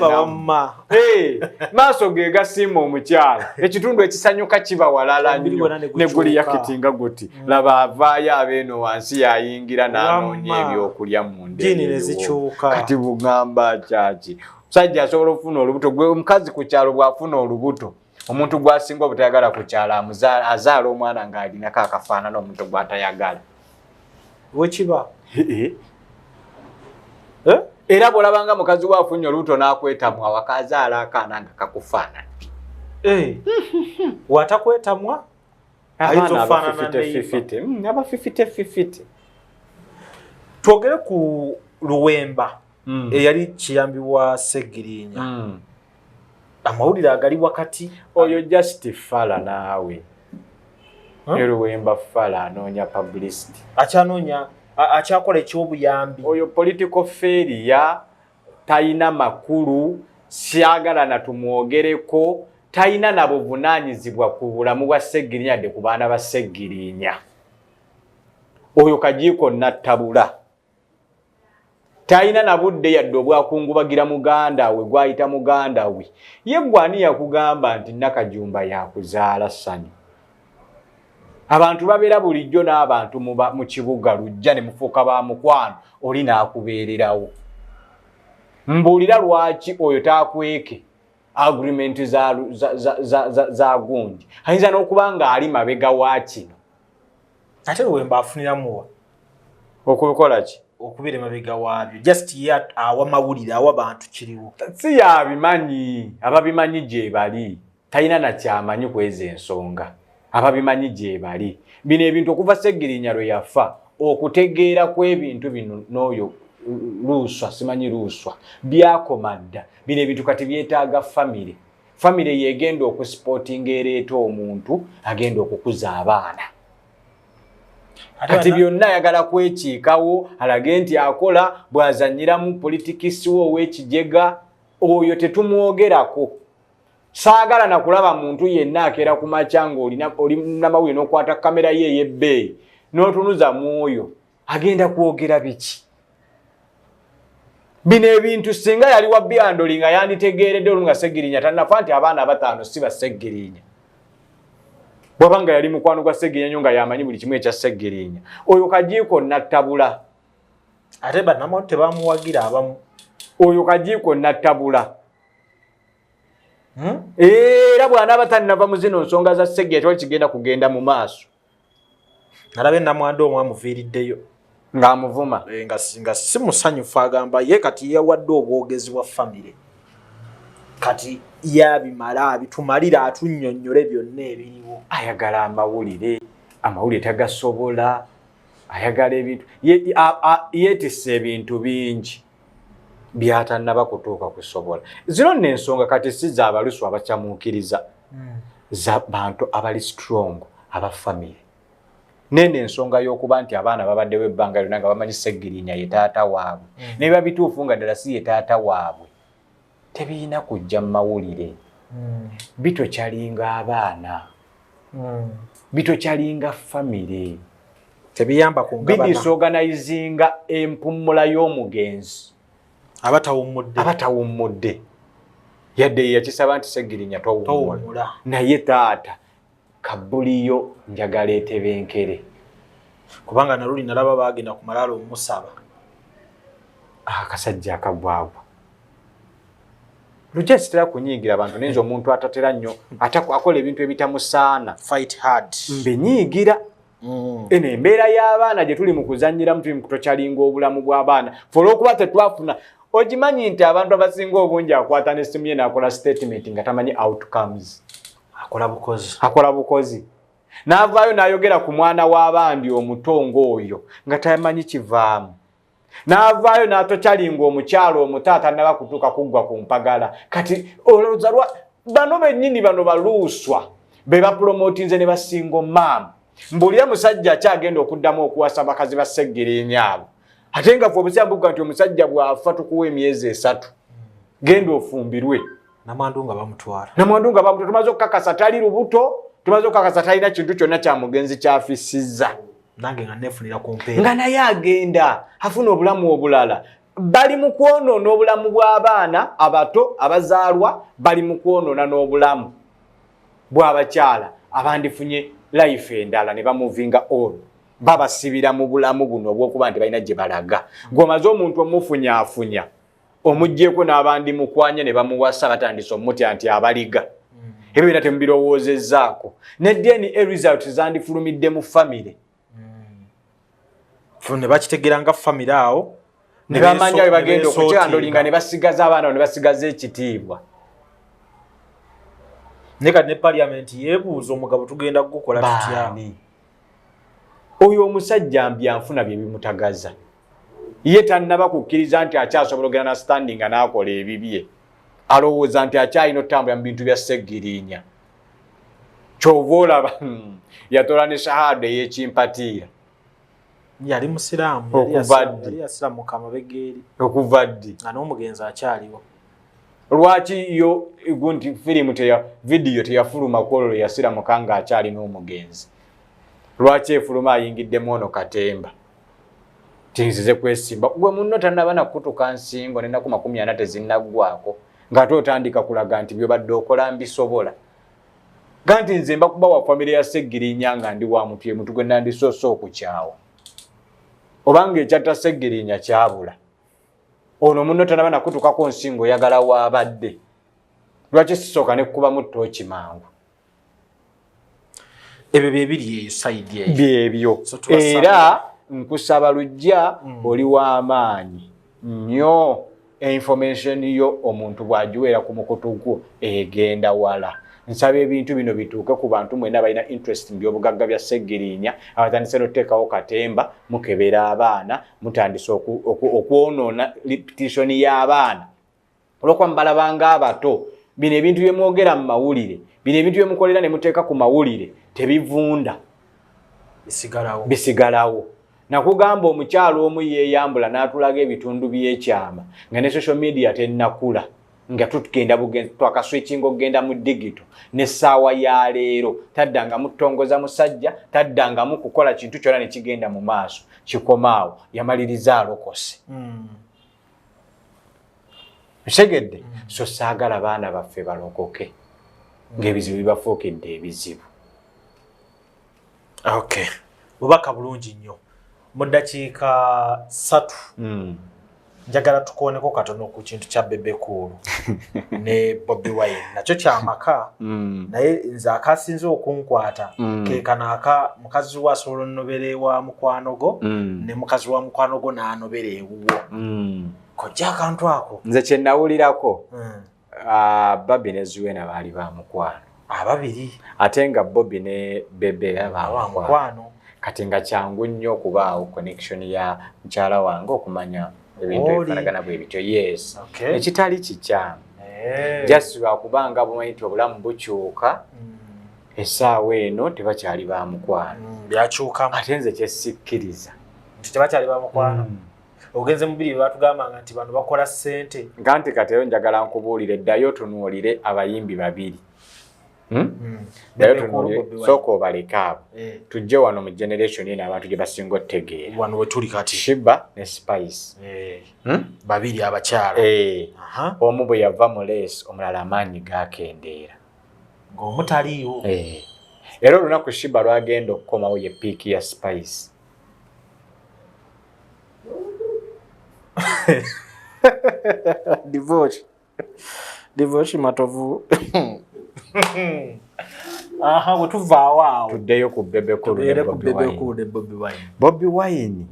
[SPEAKER 1] maaso ge gasiima omukyala ekitundu ekisanyuka kiba walala nnyo ne guli yakitinga guti laba avaayo abeeno wansi yayingira n'anoonya ebyokulya mu ndeeyo kati bugamba kyaki musajja asobola okufuna olubuto gwe omukazi ku kyalo bw'afuna olubuto omuntu gwasinga obutayagala ku kyala azaala omwana ng'alinako akafaanana omuntu gw'atayagala
[SPEAKER 2] wekiba
[SPEAKER 1] era bw'olabanga mukazi waafunye olubuto n'akwetamwa wakazaala akaana nga kakufaanana
[SPEAKER 2] watakwetamwa
[SPEAKER 1] abaana abafifite
[SPEAKER 2] twogere ku Luwemba eyali kiyambibwa Sseggirinya amawulire agali wakati
[SPEAKER 1] oyo just fala naawe Luwemba fala anoonya publicity
[SPEAKER 2] akyakola ekyobuyambi
[SPEAKER 1] oyo political failure talina makulu syagala natumwogereko talina na buvunaanyizibwa ku bulamu bwa Sseggirinya de ku baana ba Sseggirinya oyo kajiiko nattabula talina na budde yadde obwakungubagira muganda we gwayita muganda we ye gwani yakugamba nti Nakajumba yakuzaala Ssanyu abantu babeera bulijjo n'abantu mu kibuga lujja ne mufuuka ba mukwano oli n'akubeererawo mbuulira lwaki oyo taakweke agreement za gundi ayinza n'okuba nga ali mabega wa kino
[SPEAKER 2] ate Luwemba afuniramuwa
[SPEAKER 1] okukola ki
[SPEAKER 2] okubira mabega wabyo just ya awamawulire awabantu kiriwo
[SPEAKER 1] si yabimanyi ababimanyi gye bali talina na kyamanyi kweza ensonga ababimanyi gye bali bino ebintu okuva Seggirinya lwe yafa okutegeera kw'ebintu bino n'oyo Luswa simanyi Luswa byakomadda bino ebintu kati byetaaga famire yegenda okusportinga ereeta omuntu agenda okukuza abaana kati byonna ayagala kwekiikawo alage nti akola bw'azanyiramu politikisi wo ow'ekijega oyo tetumwogerako saagala na kulaba muntu yenna akeera ku makya ng'oli namawulire n'okwata kamera ye ey'ebbeeyi n'otunuza mu oyo agenda kwogera biki bino ebintu singa yali wa byandoli nga yanditegeeredde olunga Seggirinya tannafa nti abaana abataano si ba Seggirinya bwabanga yali mukwano gwa Seggirinya nnyo nga yamanyi buli kimu ekya Seggirinya oyo kajiiko nattabula
[SPEAKER 2] ate bannamawulire tebamuwagira abamu
[SPEAKER 1] oyo kajiiko nattabula era bw'anaaba tannava mu zino nsonga za Seggirinya tewali kigenda kugenda mu maaso
[SPEAKER 2] nalabe namwanda omwe amuviiriddeyo
[SPEAKER 1] ng'amuvuma
[SPEAKER 2] nga si musanyufu agamba ye kati yawadde obwogezi bwa famire kati yabimala abitumalira atunnyonnyole byonna ebiriwo
[SPEAKER 1] ayagala amawulire tagasobola ayagala ebintu yeetisse ebintu bingi byatannaba kutuuka kusobola zino nno ensonga kati si za Abalusu abakyamuukiriza za bantu abali strong aba famire nene ensonga y'okuba nti abaana babaddewo ebbanga lyonna nga bamanyi Seggirinya ye taata waabwe ne biba bituufu nga ddala si ye taata waabwe tebirina kujja mu mawulire bitokyalinga abaana bitokyalinga famire
[SPEAKER 2] tebiyamba
[SPEAKER 1] bidisorganizinga empummula y'omugenzi abatawummudde yadde yakisaba nti Seggirinya towummula naye taata kabuliyo njagala etebenkere
[SPEAKER 2] kubanga naluli nalaba bagenda ku malaalo omusaba
[SPEAKER 1] akasajja akagwagwa lujja sitera kunyiigira abantu nenzo omuntu atatera nnyo akola ebintu ebitamusaana
[SPEAKER 2] fight hard
[SPEAKER 1] mbenyiigira eno embeera y'abaana gye tuli mu kuzannyiramu tuli mu kutokyalinga obulamu bw'abaana fe olw'okuba tetwafuna okimanyi nti abantu abasinga obungi akwata n'essimu ye n'akola statement nga tamanyi outcomes akola bukozi n'avaayo n'ayogera ku mwana w'abandi omutongo oyo nga tamanyi kivaamu n'avaayo n'atokyalinga omukyalo omutaata naba kutuuka kuggwa ku mpagala kati olowooza bano bennyini bano Baluswa be bapromotinze ne basinga maama mbulira musajja akyagenda okuddamu okuwasa bakazi ba Seggirinya abo ate nga fe obusyambuka nti omusajja bw'afa tukuwa emyezi 3 genda ofumbirwe
[SPEAKER 2] namwandu nga bamutwala
[SPEAKER 1] tumaze okukakasa tali lubuto tumaze okukakasa talina kintu kyonna kya mugenzi kyafisizza
[SPEAKER 2] nange nga nefunira ku mpeera
[SPEAKER 1] nga naye agenda afuna obulamu obulala bali mu kwonoona obulamu bw'abaana abato abazaalwa bali mu kwonoona n'obulamu bw'abakyala abandifunye life endala ne bamuvinga on babasibira mu bulamu buno obw'okuba nti balina gye balaga ng'omaze omuntu omufunyaafunya omuggyeko n'abandi mukwanya ne bamuwasa batandise omutya nti abaliga ebyo bina temubirowoozezaako neddeni result zandifulumidde mu famire
[SPEAKER 2] ne bakitegeera nga famire awo
[SPEAKER 1] ne bamanya we bagenda okukyandolinga ne basigaza abaana ne basigaza ekitiibwa
[SPEAKER 2] ne kati ne parliament yeebuuza omugabo tugenda kugukola tutya
[SPEAKER 1] oyo omusajja mbyanfuna bye bimutagaza ye tannaba kukkiriza nti akyasobola ogenda na standing n'akola ebibye alowooza nti akyalina otambula mu bintu bya Seggirinya kyova olaba yatola ne shahada ey'ekimpatiira
[SPEAKER 2] yali musiraamu yali yasiramuka amabega eri
[SPEAKER 1] okuva ddi
[SPEAKER 2] nga n'omugenzi akyaliwo
[SPEAKER 1] lwaki yo nti firimu vidiyo teyafuluma kwolwo yasiramuka nga akyali n'omugenzi lwaki efuluma ayingiddemu ono katemba tinzize kwesimba gwe munno tannaba nakutuka nsingo n'ennaku 40 tezinnaggwako ng'ate otandika kulaga nti byobadde okola mbisobola ga nti nze mba kuba wa famire ya Seggirinya nga ndi wa muntu ye muntu gwe nandisoose okukyawa obanga ekyatta Seggirinya kyabula ono munno tannaba nakutukako nsingo oyagala waabadde lwaki sisooka ne kuba mu ttooki mangu
[SPEAKER 2] ebyo bibiri eyo side eyo
[SPEAKER 1] byebyo era nkusaba lujja oli w'amaanyi nnyo information yo omuntu bw'agiweera ku mukutu gwo egenda wala nsaba ebintu bino bituuke ku bantu mwena balina interest mu byobugagga bya Sseggirinya abatandise n'oteekawo katemba mukebera abaana mutandise okwonoona repetition y'abaana olwokuba mbalabanga abato bino ebintu bye mwogera mu mawulire bino ebintu bye mukolera ne muteeka ku mawulire tebivunda bisigalawo nakugamba omukyalo omu yeeyambula n'atulaga ebitundu by'ekyama nga ne social media tennakula nga tutugenda bugenzi twakaswitchinga okugenda mu digital n'essaawa ya leero taddangamu kutongoza musajja taddangamu kukola kintu kyonna ne kigenda mu maaso kikomaawo yamaliriza alokose nsegedde so saagala baana baffe balokoke ng'ebizibu bibafuukidde ebizibu.
[SPEAKER 2] Okay, bubaka bulungi nnyo mu ddakiika 3 njagala tukooneko katono ku kintu kya Bebe Cool ne Bobi Wine nakyo kyamaka naye nze akasinze okunkwata kekanaaka mukazi wa Solonobere wa mukwanogo ne mukazi wa mukwanogo n'anobere ewuwo kojja akantu ako
[SPEAKER 1] nze kye nawulirako Bobby ne Zuena baali ba mukwano
[SPEAKER 2] ababiri
[SPEAKER 1] ate nga Bobby ne Bebe ba
[SPEAKER 2] mukwano
[SPEAKER 1] kati nga kyangu nnyo okubaawo connection ya mukyala wange okumanya ebintu ebifanagana bwe bityo yes ekitali kikyamu just lwakubanga bumanyi nti obulamu bukyuka essaawa eno tebakyali ba mukwano
[SPEAKER 2] byakyukamu
[SPEAKER 1] ate nze kyesikkiriza
[SPEAKER 2] nti tebakyali ba mukwano ogenze mubiri batugambanga nti bano bakola ssente
[SPEAKER 1] nganti katero njagala nkubuulire ddayo tunuulire abayimbi babiri dayo tunuulire sooka obaleka abo tujje wano mu generation eno abantu gye basinga otegeera
[SPEAKER 2] wano wetuli kati
[SPEAKER 1] Shiba ne Spice
[SPEAKER 2] babiri abakyala
[SPEAKER 1] omu bwe yava mu leesi omulala amaanyi gakendeera
[SPEAKER 2] ng'omutaliiwo
[SPEAKER 1] era olunaku Shiba lwagenda okukomawo ye piiki ya Spice
[SPEAKER 2] divorce matovu wetuvaawo awo
[SPEAKER 1] tuddeyo ku Bebe Cool ne Bobi Wine. Bobi Wine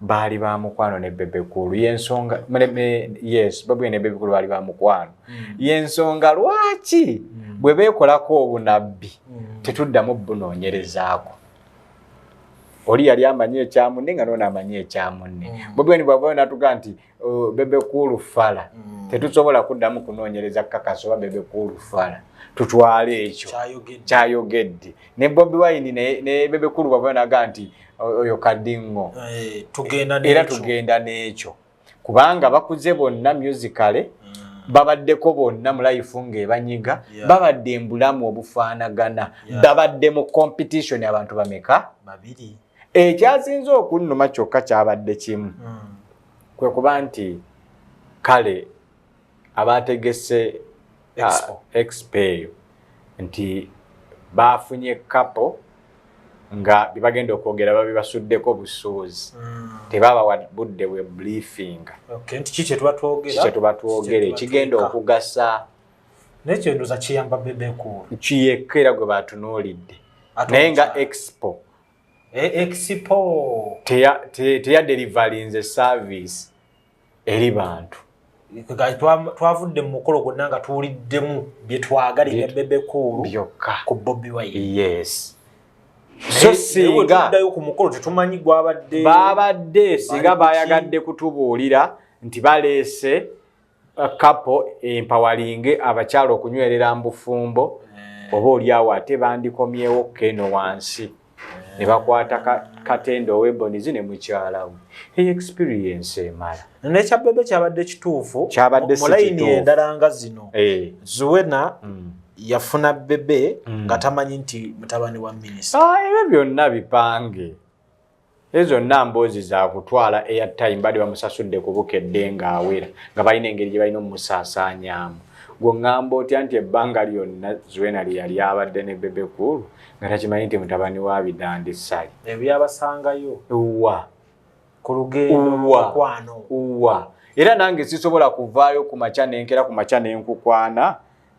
[SPEAKER 1] baali ba mukwano ne Bebe Cool y'ensonga yes Bobi Wine ne Bebe Cool baali ba mukwano y'ensonga lwaki bwe beekolako obunabbi tetuddamu bunoonyerezaako oli yali amanyi ekyamunne nga noona amanyi ekyamunne Bobi Wine bw'avaayo n'atugaa nti Bebe Cool fala tetusobola kuddamu kunoonyereza kakasa oba Bebe Cool fala tutwale ekyo kyayogedde ne Bobi Wine ne Bebe Cool bw'avaayo n'agaa nti oyo kadingo era tugenda n'ekyo kubanga bakuze bonna musicale babaddeko bonna mu life ng'ebanyiga babadde mbulamu obufaanagana babadde mu competition abantu bameka
[SPEAKER 2] babiri
[SPEAKER 1] ekyasinze okunnuma kyokka kyabadde kimu kwe kuba nti kale abategese expo eyo nti bafunye kapo nga bibagenda okwogera babibasuddeko busuuzi tebabawa budde bwe briefing
[SPEAKER 2] nti ki kye
[SPEAKER 1] tuba twogera ekigenda okugasa
[SPEAKER 2] nekyo ndoza kiyamba Bebe Cool
[SPEAKER 1] kiyekka era gwe batunuulidde naye nga expo teya delivery service eri bantu
[SPEAKER 2] twavudde mu mukolo gwonna nga tuwuliddemu bye twagalira Bebe Cool
[SPEAKER 1] byokka
[SPEAKER 2] ku Bobi Wine
[SPEAKER 1] yes so singa
[SPEAKER 2] tuddayo ku mukolo tetumanyi
[SPEAKER 1] babadde singa bayagadde kutubuulira nti baleese kapo empowering abakyala okunywerera mbufumbo oba oliawo ate bandikomyewo keno wansi ne bakwata katendo ow'ebonizi ne mukyala we experience emala
[SPEAKER 2] nekya Bebe kyabadde kituufu
[SPEAKER 1] kyabadde
[SPEAKER 2] mu layini endala nga zino Zuena yafuna Bebe nga tamanyi nti mutabani wa minisita
[SPEAKER 1] ebyo byonna bipange ezo nnamboozi za kutwala airtime bali bamusasudde ku bukedde ng'awera nga balina engeri gye balina omumusaasaanyaamu gwe ŋŋamba otya nti ebbanga lyonna Zuena lye yali abadde ne Bebe Cool nga takimanyi nti mutabani wa Bidandi Ssali
[SPEAKER 2] ebyabasangayo
[SPEAKER 1] uwa
[SPEAKER 2] ku lugendo mukwano
[SPEAKER 1] uwa era nange sisobola kuvaayo ku makya nenkera ku makya nenkukwana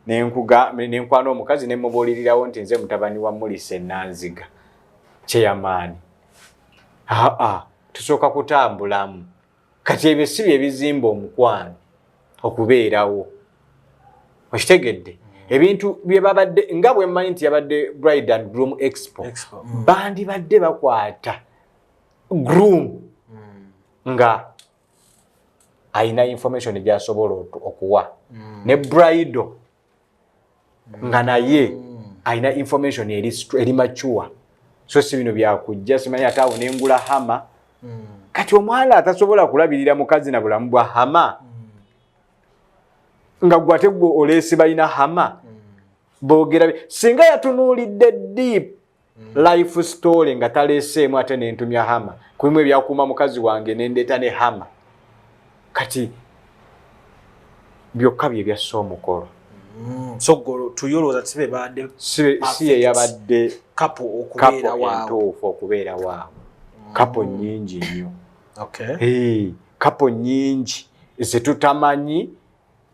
[SPEAKER 1] nenkwana omukazi nemubuulirirawo nti nze mutabani wa Mulisa Nanziga chairman. Tusooka kutambulamu. Kati ebyo si bye bizimba omukwano okubeerawo. Okitegedde? Ebintu bye babadde nga bwe mmanyi nti yabadde Bride and Groom Expo. Bandi badde bakwata groom nga aina information gyasobola okuwa ne bride nga naye aina information eri mature. So si bino byakujja simanyi ataawo nengula hama. Kati omwana atasobola kulabirira mukazi na bulamu bwa hama nga gwate gwo olesi balina hama boogera singa yatunuulidde deep life story nga taleseemu ate nentumya hama kulimu ebyakuuma mukazi wange nendeeta ne hama kati byokka bye byassa omukolo.
[SPEAKER 2] So tuyolooza sibe badde
[SPEAKER 1] si ye yabadde
[SPEAKER 2] kapo okubeera waawo
[SPEAKER 1] entuufu okubeera waawo. Kapo nyingi nnyo.
[SPEAKER 2] Okay.
[SPEAKER 1] Kapo nyingi zetutamanyi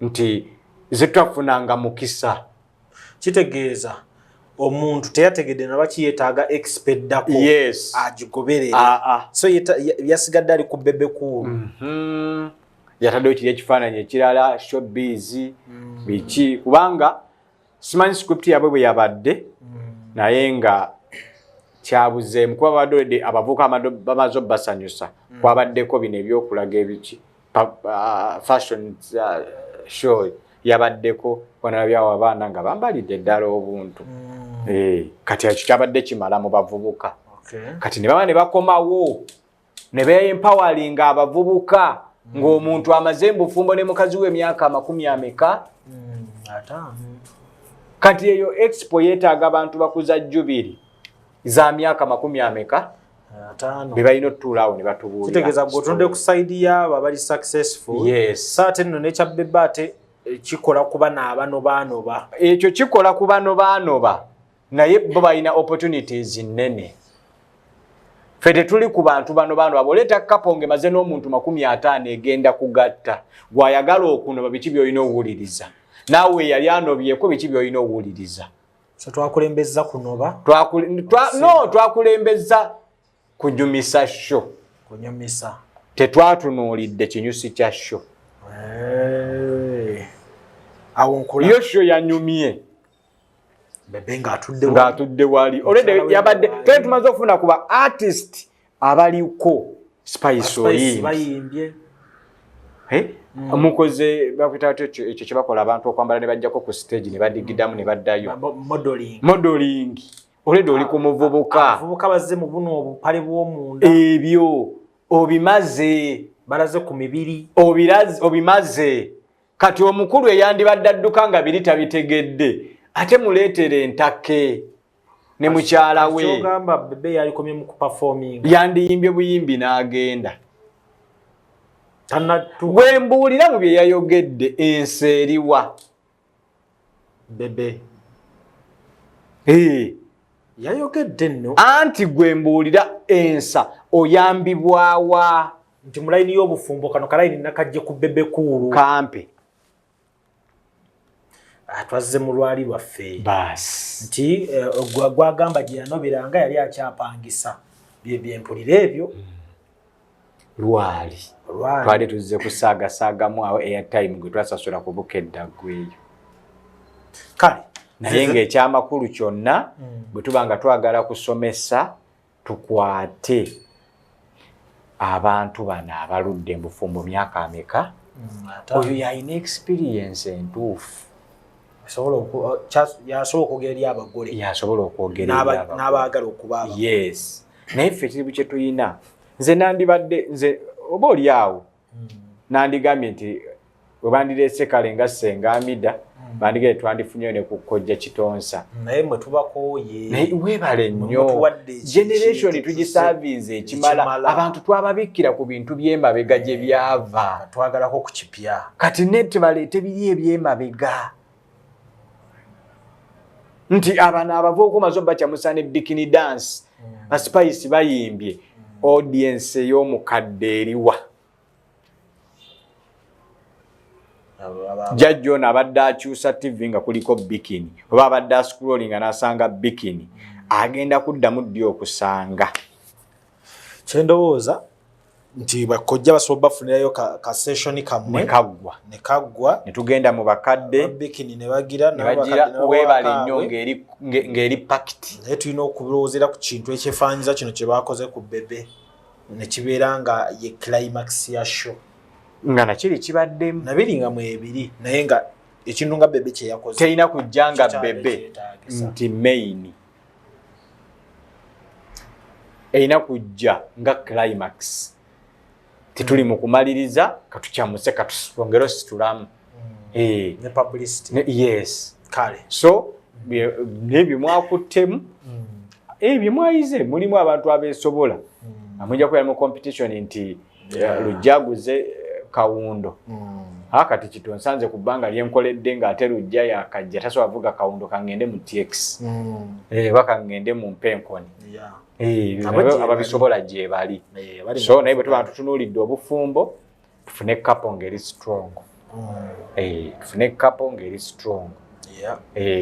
[SPEAKER 1] nti zetutafunanga mukisa.
[SPEAKER 2] Kitegeeza omuntu teyategedde nabaki yeetaaga expeddako agigoberera. So yasigadde ali ku bebe cool.
[SPEAKER 1] Yataddeyo kiri ekifaananyi ekirala showbiz biki kubanga simanyi script yabwe bwe yabadde naye nga kyabuzeemu kuba badde abavubuka bamaze basanyusa kwabaddeko bino ebyokulaga ebiki fashion show yabaddeko wanalabyawo abaana nga bambalidde ddala obuntu. Kati ekyo kyabadde kimala mu bavubuka. Kati ne baba ne bakomawo ne beempoweringa abavubuka ng'omuntu amaze mbufumbo ne mukazi we emyaka 50. Kati eyo expo yeetaaga abantu bakuza jubiri za myaka 50 be balina otutuulaawo ne batubuulira.
[SPEAKER 2] Kitegeeza gwotunde ku side y'abo abali successful. Saate nno nekyabeba ate kikola kuba n'abanobaanoba.
[SPEAKER 1] Ekyo kikola ku banobaanoba naye bo balina opportunities nnene. Ffe tetuli ku bantu banobaanoba bw'oleeta kapo ng'emaze n'omuntu 50 egenda kugatta gw'ayagala okunoba biki by'olina owuliriza naawe yali anobyeko biki by'olina owuliriza.
[SPEAKER 2] So twakulembezza kunoba
[SPEAKER 1] twakulembezza kunyumisa sho
[SPEAKER 2] kunyumisa
[SPEAKER 1] tetwatunuulidde kinyusi kya sho.
[SPEAKER 2] Awo nkola
[SPEAKER 1] yo sho yanyumye
[SPEAKER 2] bebe ng'atudde
[SPEAKER 1] wali already yabadde twe tumaze okufuna kuba artist abaliko Spice
[SPEAKER 2] bayimbye
[SPEAKER 1] mukoze bakwita ekyo kye bakola abantu okwambala ne bajjako ku stage ne badigiddamu ne baddayo modeling already oli ku muvubuka
[SPEAKER 2] abavubuka bazze mu buno obupale bw'omunda
[SPEAKER 1] ebyo obimaze
[SPEAKER 2] balaze ku mibiri
[SPEAKER 1] obimaze kati omukulu eyandibadde adduka nga biri tabitegedde ate muleetere entake ne mukyala we
[SPEAKER 2] kyogamba bebe yalikomye mu kuperforming
[SPEAKER 1] yandiyimbye buyimbi n'agenda. Bwe mbuulira mu bye yayogedde ensi eriwa
[SPEAKER 2] bebe yayogedde nno
[SPEAKER 1] anti gwe mbuulira ensa oyambibwawa
[SPEAKER 2] nti mulayini y'obufumbo kano kalayini nakajje ku bebe kuulu
[SPEAKER 1] kampe
[SPEAKER 2] twazze mu lwali lwaffe
[SPEAKER 1] basi
[SPEAKER 2] nti gwagamba gye yanoberanga yali akyapangisa byempulira ebyo
[SPEAKER 1] lwali twali tuzze kusaagasaagamu awo airtime gwe twasasula ku bukedda gweyo
[SPEAKER 2] kale
[SPEAKER 1] naye ng'ekyamakulu kyonna bwe tuba nga twagala kusomesa tukwate abantu bano abaludde embufumbo myaka ameka oyo yalina experience entuufu
[SPEAKER 2] yasobola okwogera eri abagole
[SPEAKER 1] yasobola okwogera
[SPEAKER 2] n'abaagala okuba
[SPEAKER 1] yes naye ffe ekizibu kye tulina nze nandibadde nze oba oli awo nandigambye nti webandireese kale nga Ssenga Amida bandigere twandifunyeyo ne kukojja Kitonsa
[SPEAKER 2] naye mwe tubakooye
[SPEAKER 1] naye weebale nnyo generation tugisavinze ekimala abantu twababikkira ku bintu by'emabega gye byava
[SPEAKER 2] twagalako ku kipya
[SPEAKER 1] kati nete baleete biri eby'emabega nti abana abavubuka omaze bakyamusa ne bikini dance ba Spice bayimbye audience y'omukadde eriwa jajja ono abadde akyusa TV nga kuliko bikini oba abadde ascrollinga n'asanga bikini agenda kuddamu ddi okusanga
[SPEAKER 2] kyendowooza nti bakojja basobola bafunirayo ka session kamwe ne kaggwa
[SPEAKER 1] ne tugenda mu bakadde
[SPEAKER 2] bikini ne bagira
[SPEAKER 1] webale nnyo ng'eri pakiti
[SPEAKER 2] naye tulina okubirowoozera ku kintu ekyefaanyiza kino kye bakoze ku bebe ne kibeera nga ye climax ya show
[SPEAKER 1] nga nakiri kibaddemu
[SPEAKER 2] nabiri nga mwebiri naye nga ekintu nga bebe kye yakoze
[SPEAKER 1] terina kujja nga bebe nti main erina kujja nga climax tituli mu kumaliriza katukyamuse katwongere ositulamu
[SPEAKER 2] ne publicity
[SPEAKER 1] yes
[SPEAKER 2] kale
[SPEAKER 1] so nebyo mwakuttemu ebyo mwayize mulimu abantu abeesobola amujja kubeera mu competition nti Lujjaguze Kawundo kati kito nsanze ku bbanga lyenkoledde ng'ate Lujja yakajja tasobola avuga Kawundo kangende mu TX baka ngende mu Mpenkoni ababisobola gye bali so naye bwe tuba tutunuulidde obufumbo tufune kapo ng'eri strong tufune kapo ng'eri strong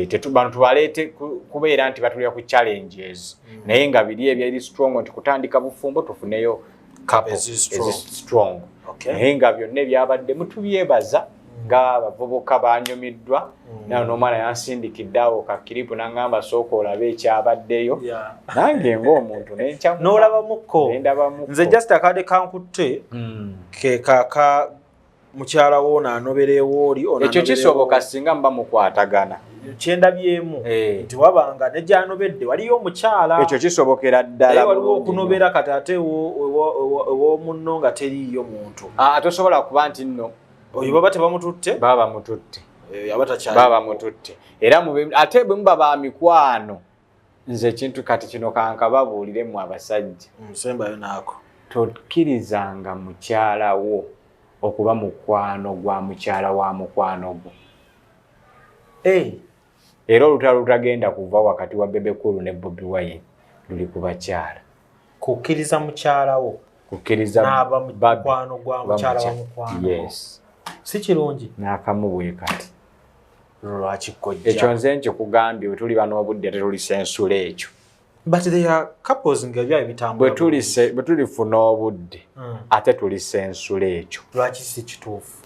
[SPEAKER 1] tetubano tubaleete kubeera nti batulira ku challenges naye nga biri ebyeri strong nti kutandika bufumbo tufuneyo kapo strong naye nga byonna ebyabaddemu tubyebaza ng'abavubuka banyumiddwa nayo n'omwana yansindikidde awo kakiripu n'angamba sooka olabe ekyabaddeyo nange ng'omuntu
[SPEAKER 2] n'olabamukko nze just akadde kankutte ke kaka mukyala wo n'anoberewo oli
[SPEAKER 1] ekyo kisoboka singa muba mukwatagana
[SPEAKER 2] kyendabyemu nti wabanga ne gyanobedde waliyo omukyala
[SPEAKER 1] ekyo kisobokera ddala
[SPEAKER 2] waliwo okunobera kati ate ew'omunno nga teriiyo muntu
[SPEAKER 1] tosobola kuba nti nno
[SPEAKER 2] oyo baba tebamututte
[SPEAKER 1] baba mututte
[SPEAKER 2] abatakyali
[SPEAKER 1] baba mututte era ate bwe muba ba mikwano nze ekintu kati kino kanka babuuliremu abasajja
[SPEAKER 2] musembayo naako
[SPEAKER 1] tokkirizanga mukyala wo okuba mukwano gwa mukyala wa mukwano gwo era olutalo lutagenda kuva wakati wa Bebe Cool ne Bobi Wine luli ku bakyala
[SPEAKER 2] kukkiriza mukyala wo
[SPEAKER 1] kukkiriza
[SPEAKER 2] n'aba mukwano gwa mukyala wa mukwano
[SPEAKER 1] yes
[SPEAKER 2] si kirungi
[SPEAKER 1] n'akamu bwe kati
[SPEAKER 2] lwaki kojja
[SPEAKER 1] ekyo nze nkikugambye bwe tuli n'obudde tetulisensula ekyo
[SPEAKER 2] but they are couples nga bya bitambula
[SPEAKER 1] bwe tulifuna obudde ate tulisensula ekyo
[SPEAKER 2] lwaki si kituufu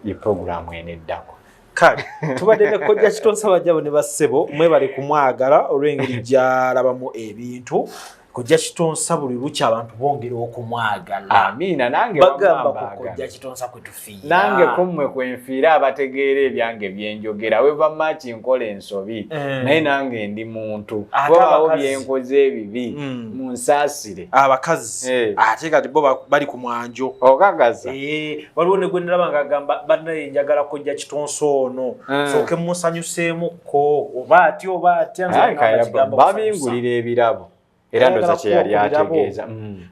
[SPEAKER 1] ye programu eneddako
[SPEAKER 2] kale tubadde ne kojja Kitonsa bajjabo ne bassebo mwebale kumwagala olw'engeri gy'alabamu ebintu kojja Kitonsa buli lukya abantu bongera okumwagala
[SPEAKER 1] amiina nange
[SPEAKER 2] bagamba ku kojja Kitonsa kwe tufiira
[SPEAKER 1] nange kummwe kwenfiira abategeera ebyange byenjogera weva maki nkola ensobi naye nange ndi muntu bw'abawo byenkoze ebibi munsaasire
[SPEAKER 2] abakazi ate kati bo bali ku mwanjo
[SPEAKER 1] okagaza
[SPEAKER 2] waliwo ne gwe ndalaba ng'agamba bannaye njagala kojja Kitonsa ono sooke musanyuseemukko oba atya
[SPEAKER 1] babingulira ebirabo era ndoza kye yali ategeeza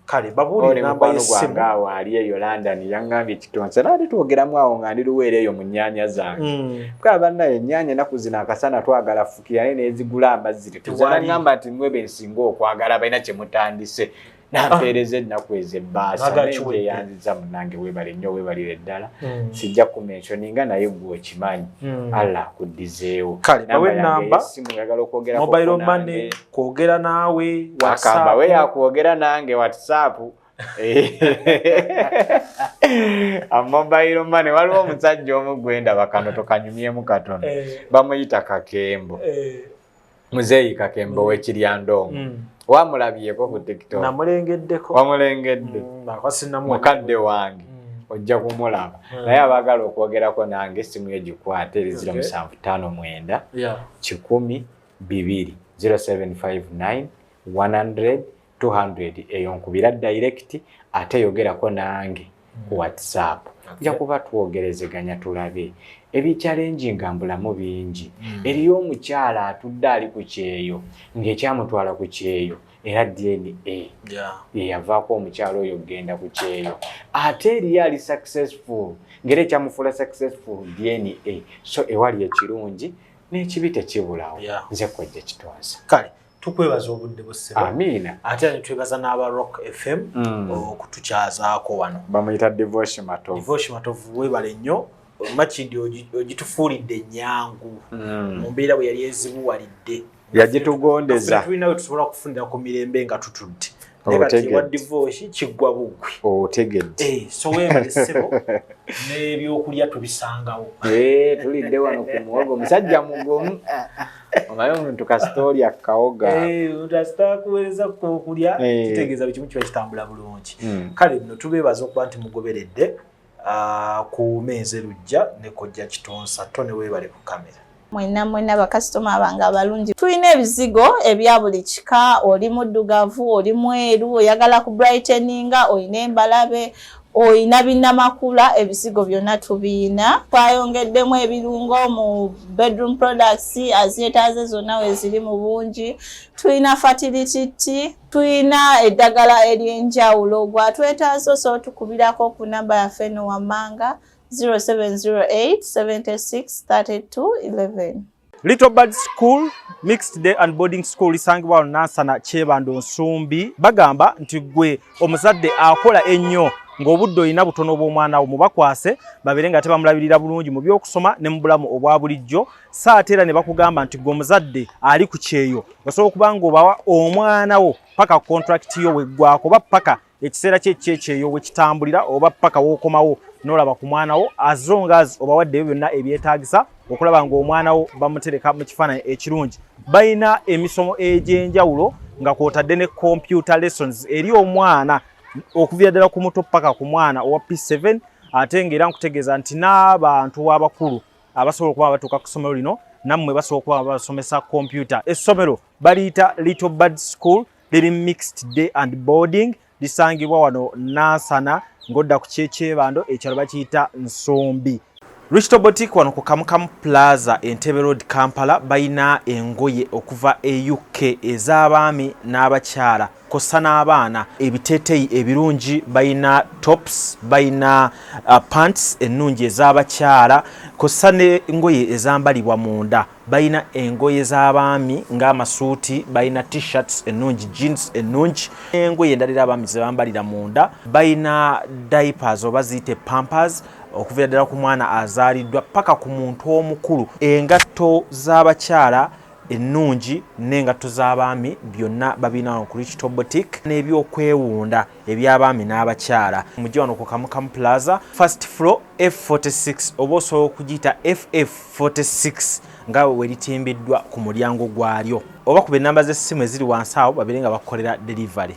[SPEAKER 2] kale babuulire namba y'essimu
[SPEAKER 1] awo ali eyo London yangambye Kitonsa naali twogeramu awo nga ndi luweera eyo mu nnyaanya zange kuba bannaye ennyaanya ennaku zino akasana twagala fukira naye neezigula amazzi tetuzaangamba nti mmwe bensinga okwagala balina kye mutandise nampeereza ennaku ez'ebbaasa naye yanziza munange weebale nnyo weebalire ddala sijja kumentioninga naye gwe okimanyi Allah akuddizeewo
[SPEAKER 2] kale bawe namba mobile money kwogera naawe
[SPEAKER 1] akamba we yakwogera nange WhatsApp mobile money waliwo omusajja omu gwenda bakano tokanyumyemu katono bamuyita Kakembo muzeeyi Kakembo w'Ekiryandongo wamulabyeko ku TikTok
[SPEAKER 2] namulengeddeko
[SPEAKER 1] wamulengedde mukadde wange ojja kumulaba naye abaagala okwogerako nange essimu ye gikwate eri 0759 10 0759 100 200 eyo nkubira direct ate yogerako nange ku WhatsApp nja kuba twogerezeganya tulabe ebichallenginga mbulamu bingi eriyo omukyala atudde ali ku kyeyo ng'ekyamutwala ku kyeyo era DNA yavaako omukyala oyo genda ku kyeyo ate eriyo ali successful ng'era ekyamufuula successful DNA so ewali ekirungi n'ekibi tekibulawo nze kojja Kitonsa
[SPEAKER 2] kale tukwebaza obudde bussebo
[SPEAKER 1] amiina
[SPEAKER 2] ate netwebaza n'aba Rock FM okutukyazaako wano
[SPEAKER 1] bamuyita Devotion Matovu
[SPEAKER 2] webale nnyo Makindi ogitufuulidde ennyangu mu mbeera bwe yali ezibuwalidde
[SPEAKER 1] yagitugondeza
[SPEAKER 2] tulinawe tusobola kufunira ku mirembe nga tutudde nekati wa divorce kiggwa bugwe
[SPEAKER 1] otegedde
[SPEAKER 2] so weemalesebo n'ebyokulya tubisangawo
[SPEAKER 1] tulidde wano ku muwogo omusajja mugumu omanyi omuntu kasitooli akawoga
[SPEAKER 2] tasitakuweereza kokulya kitegeeza kimu kiba kitambula bulungi kale nno tubeebaza okuba nti mugoberedde ku meezi erujja ne kojja kitonsa to ne weebale ku kamera
[SPEAKER 4] mwena bakasitoma abange abalungi tulina ebizigo ebya buli kika oli muddugavu oli mweru oyagala ku brighteninga olina embalabe oyina binnamakula ebizigo byonna tubiina twayongeddemu ebirungo mu bedroom products azeetaaze zonna weziri mu bungi tulina fertility tea tulina eddagala ery'enjawulo gwatwetaaze osobola tukubirako ku namba yaffe eno wammanga 0708 76 32 11.
[SPEAKER 2] Little Bird School Mixed Day and Boarding School lisangibwa Nansana Kyebando Nsumbi bagamba nti gwe omuzadde akola ennyo ng'obudde olina butono bw'omwana wo mubakwase babere nga tebamulabirira bulungi mu by'okusoma ne mu bulamu obwa bulijjo saate era ne bakugamba nti gwe omuzadde ali ku kyeyo osobola okuba ng'obawa omwana wo paka contract yo weggwako oba paka ekiseera kyekyeyo we kitambulira oba paka w'okomawo n'olaba ku mwana wo as long as obawadde byonna ebyetaagisa okulaba ng'omwana wo bamutereka mu kifaananyi ekirungi balina emisomo egy'enjawulo nga kwotadde ne computer lessons eri omwana okuvira ddala ku muto paka ku mwana owa P7 ate ng'era nkutegeeza nti n'abantu abakulu abasobola okuba batuuka ku ssomero lino nammwe basobola okuba basomesa computer essomero baliyita Little Bird School liri mixed day and boarding lisangibwa wano Nansana ng'odda ku Kyebando ekyalo bakiyita Nsombi. Rich Boutique wano ku Kamukamu Plaza Entebbe Road Kampala bayina engoye okuva e UK ez'abaami n'abakyala kossa n'abaana ebiteeteeyi ebirungi bayina tops bayina pants ennungi ez'abakyala kossa n'engoye ezambalibwa munda bayina engoye z'abaami ng'amasuuti bayina t-shirts ennungi jeans ennungi engoye endala abaami ze bambalira munda bayina diapers oba ziyite pampers okuvira ddala ku mwana azaaliddwa paka ku muntu omukulu engatto z'abakyala ennungi n'engatto z'abaami byonna babina ku Rich Boutique n'ebyokwewunda eby'abaami n'abakyala mujje wano ku Kamukamu Plaza first floor F46 oba osobola okugiyita FF46 nga weritimbiddwa ku mulyango gwalyo oba ku ennamba z'essimu eziri wansi awo babere nga bakolera delivery.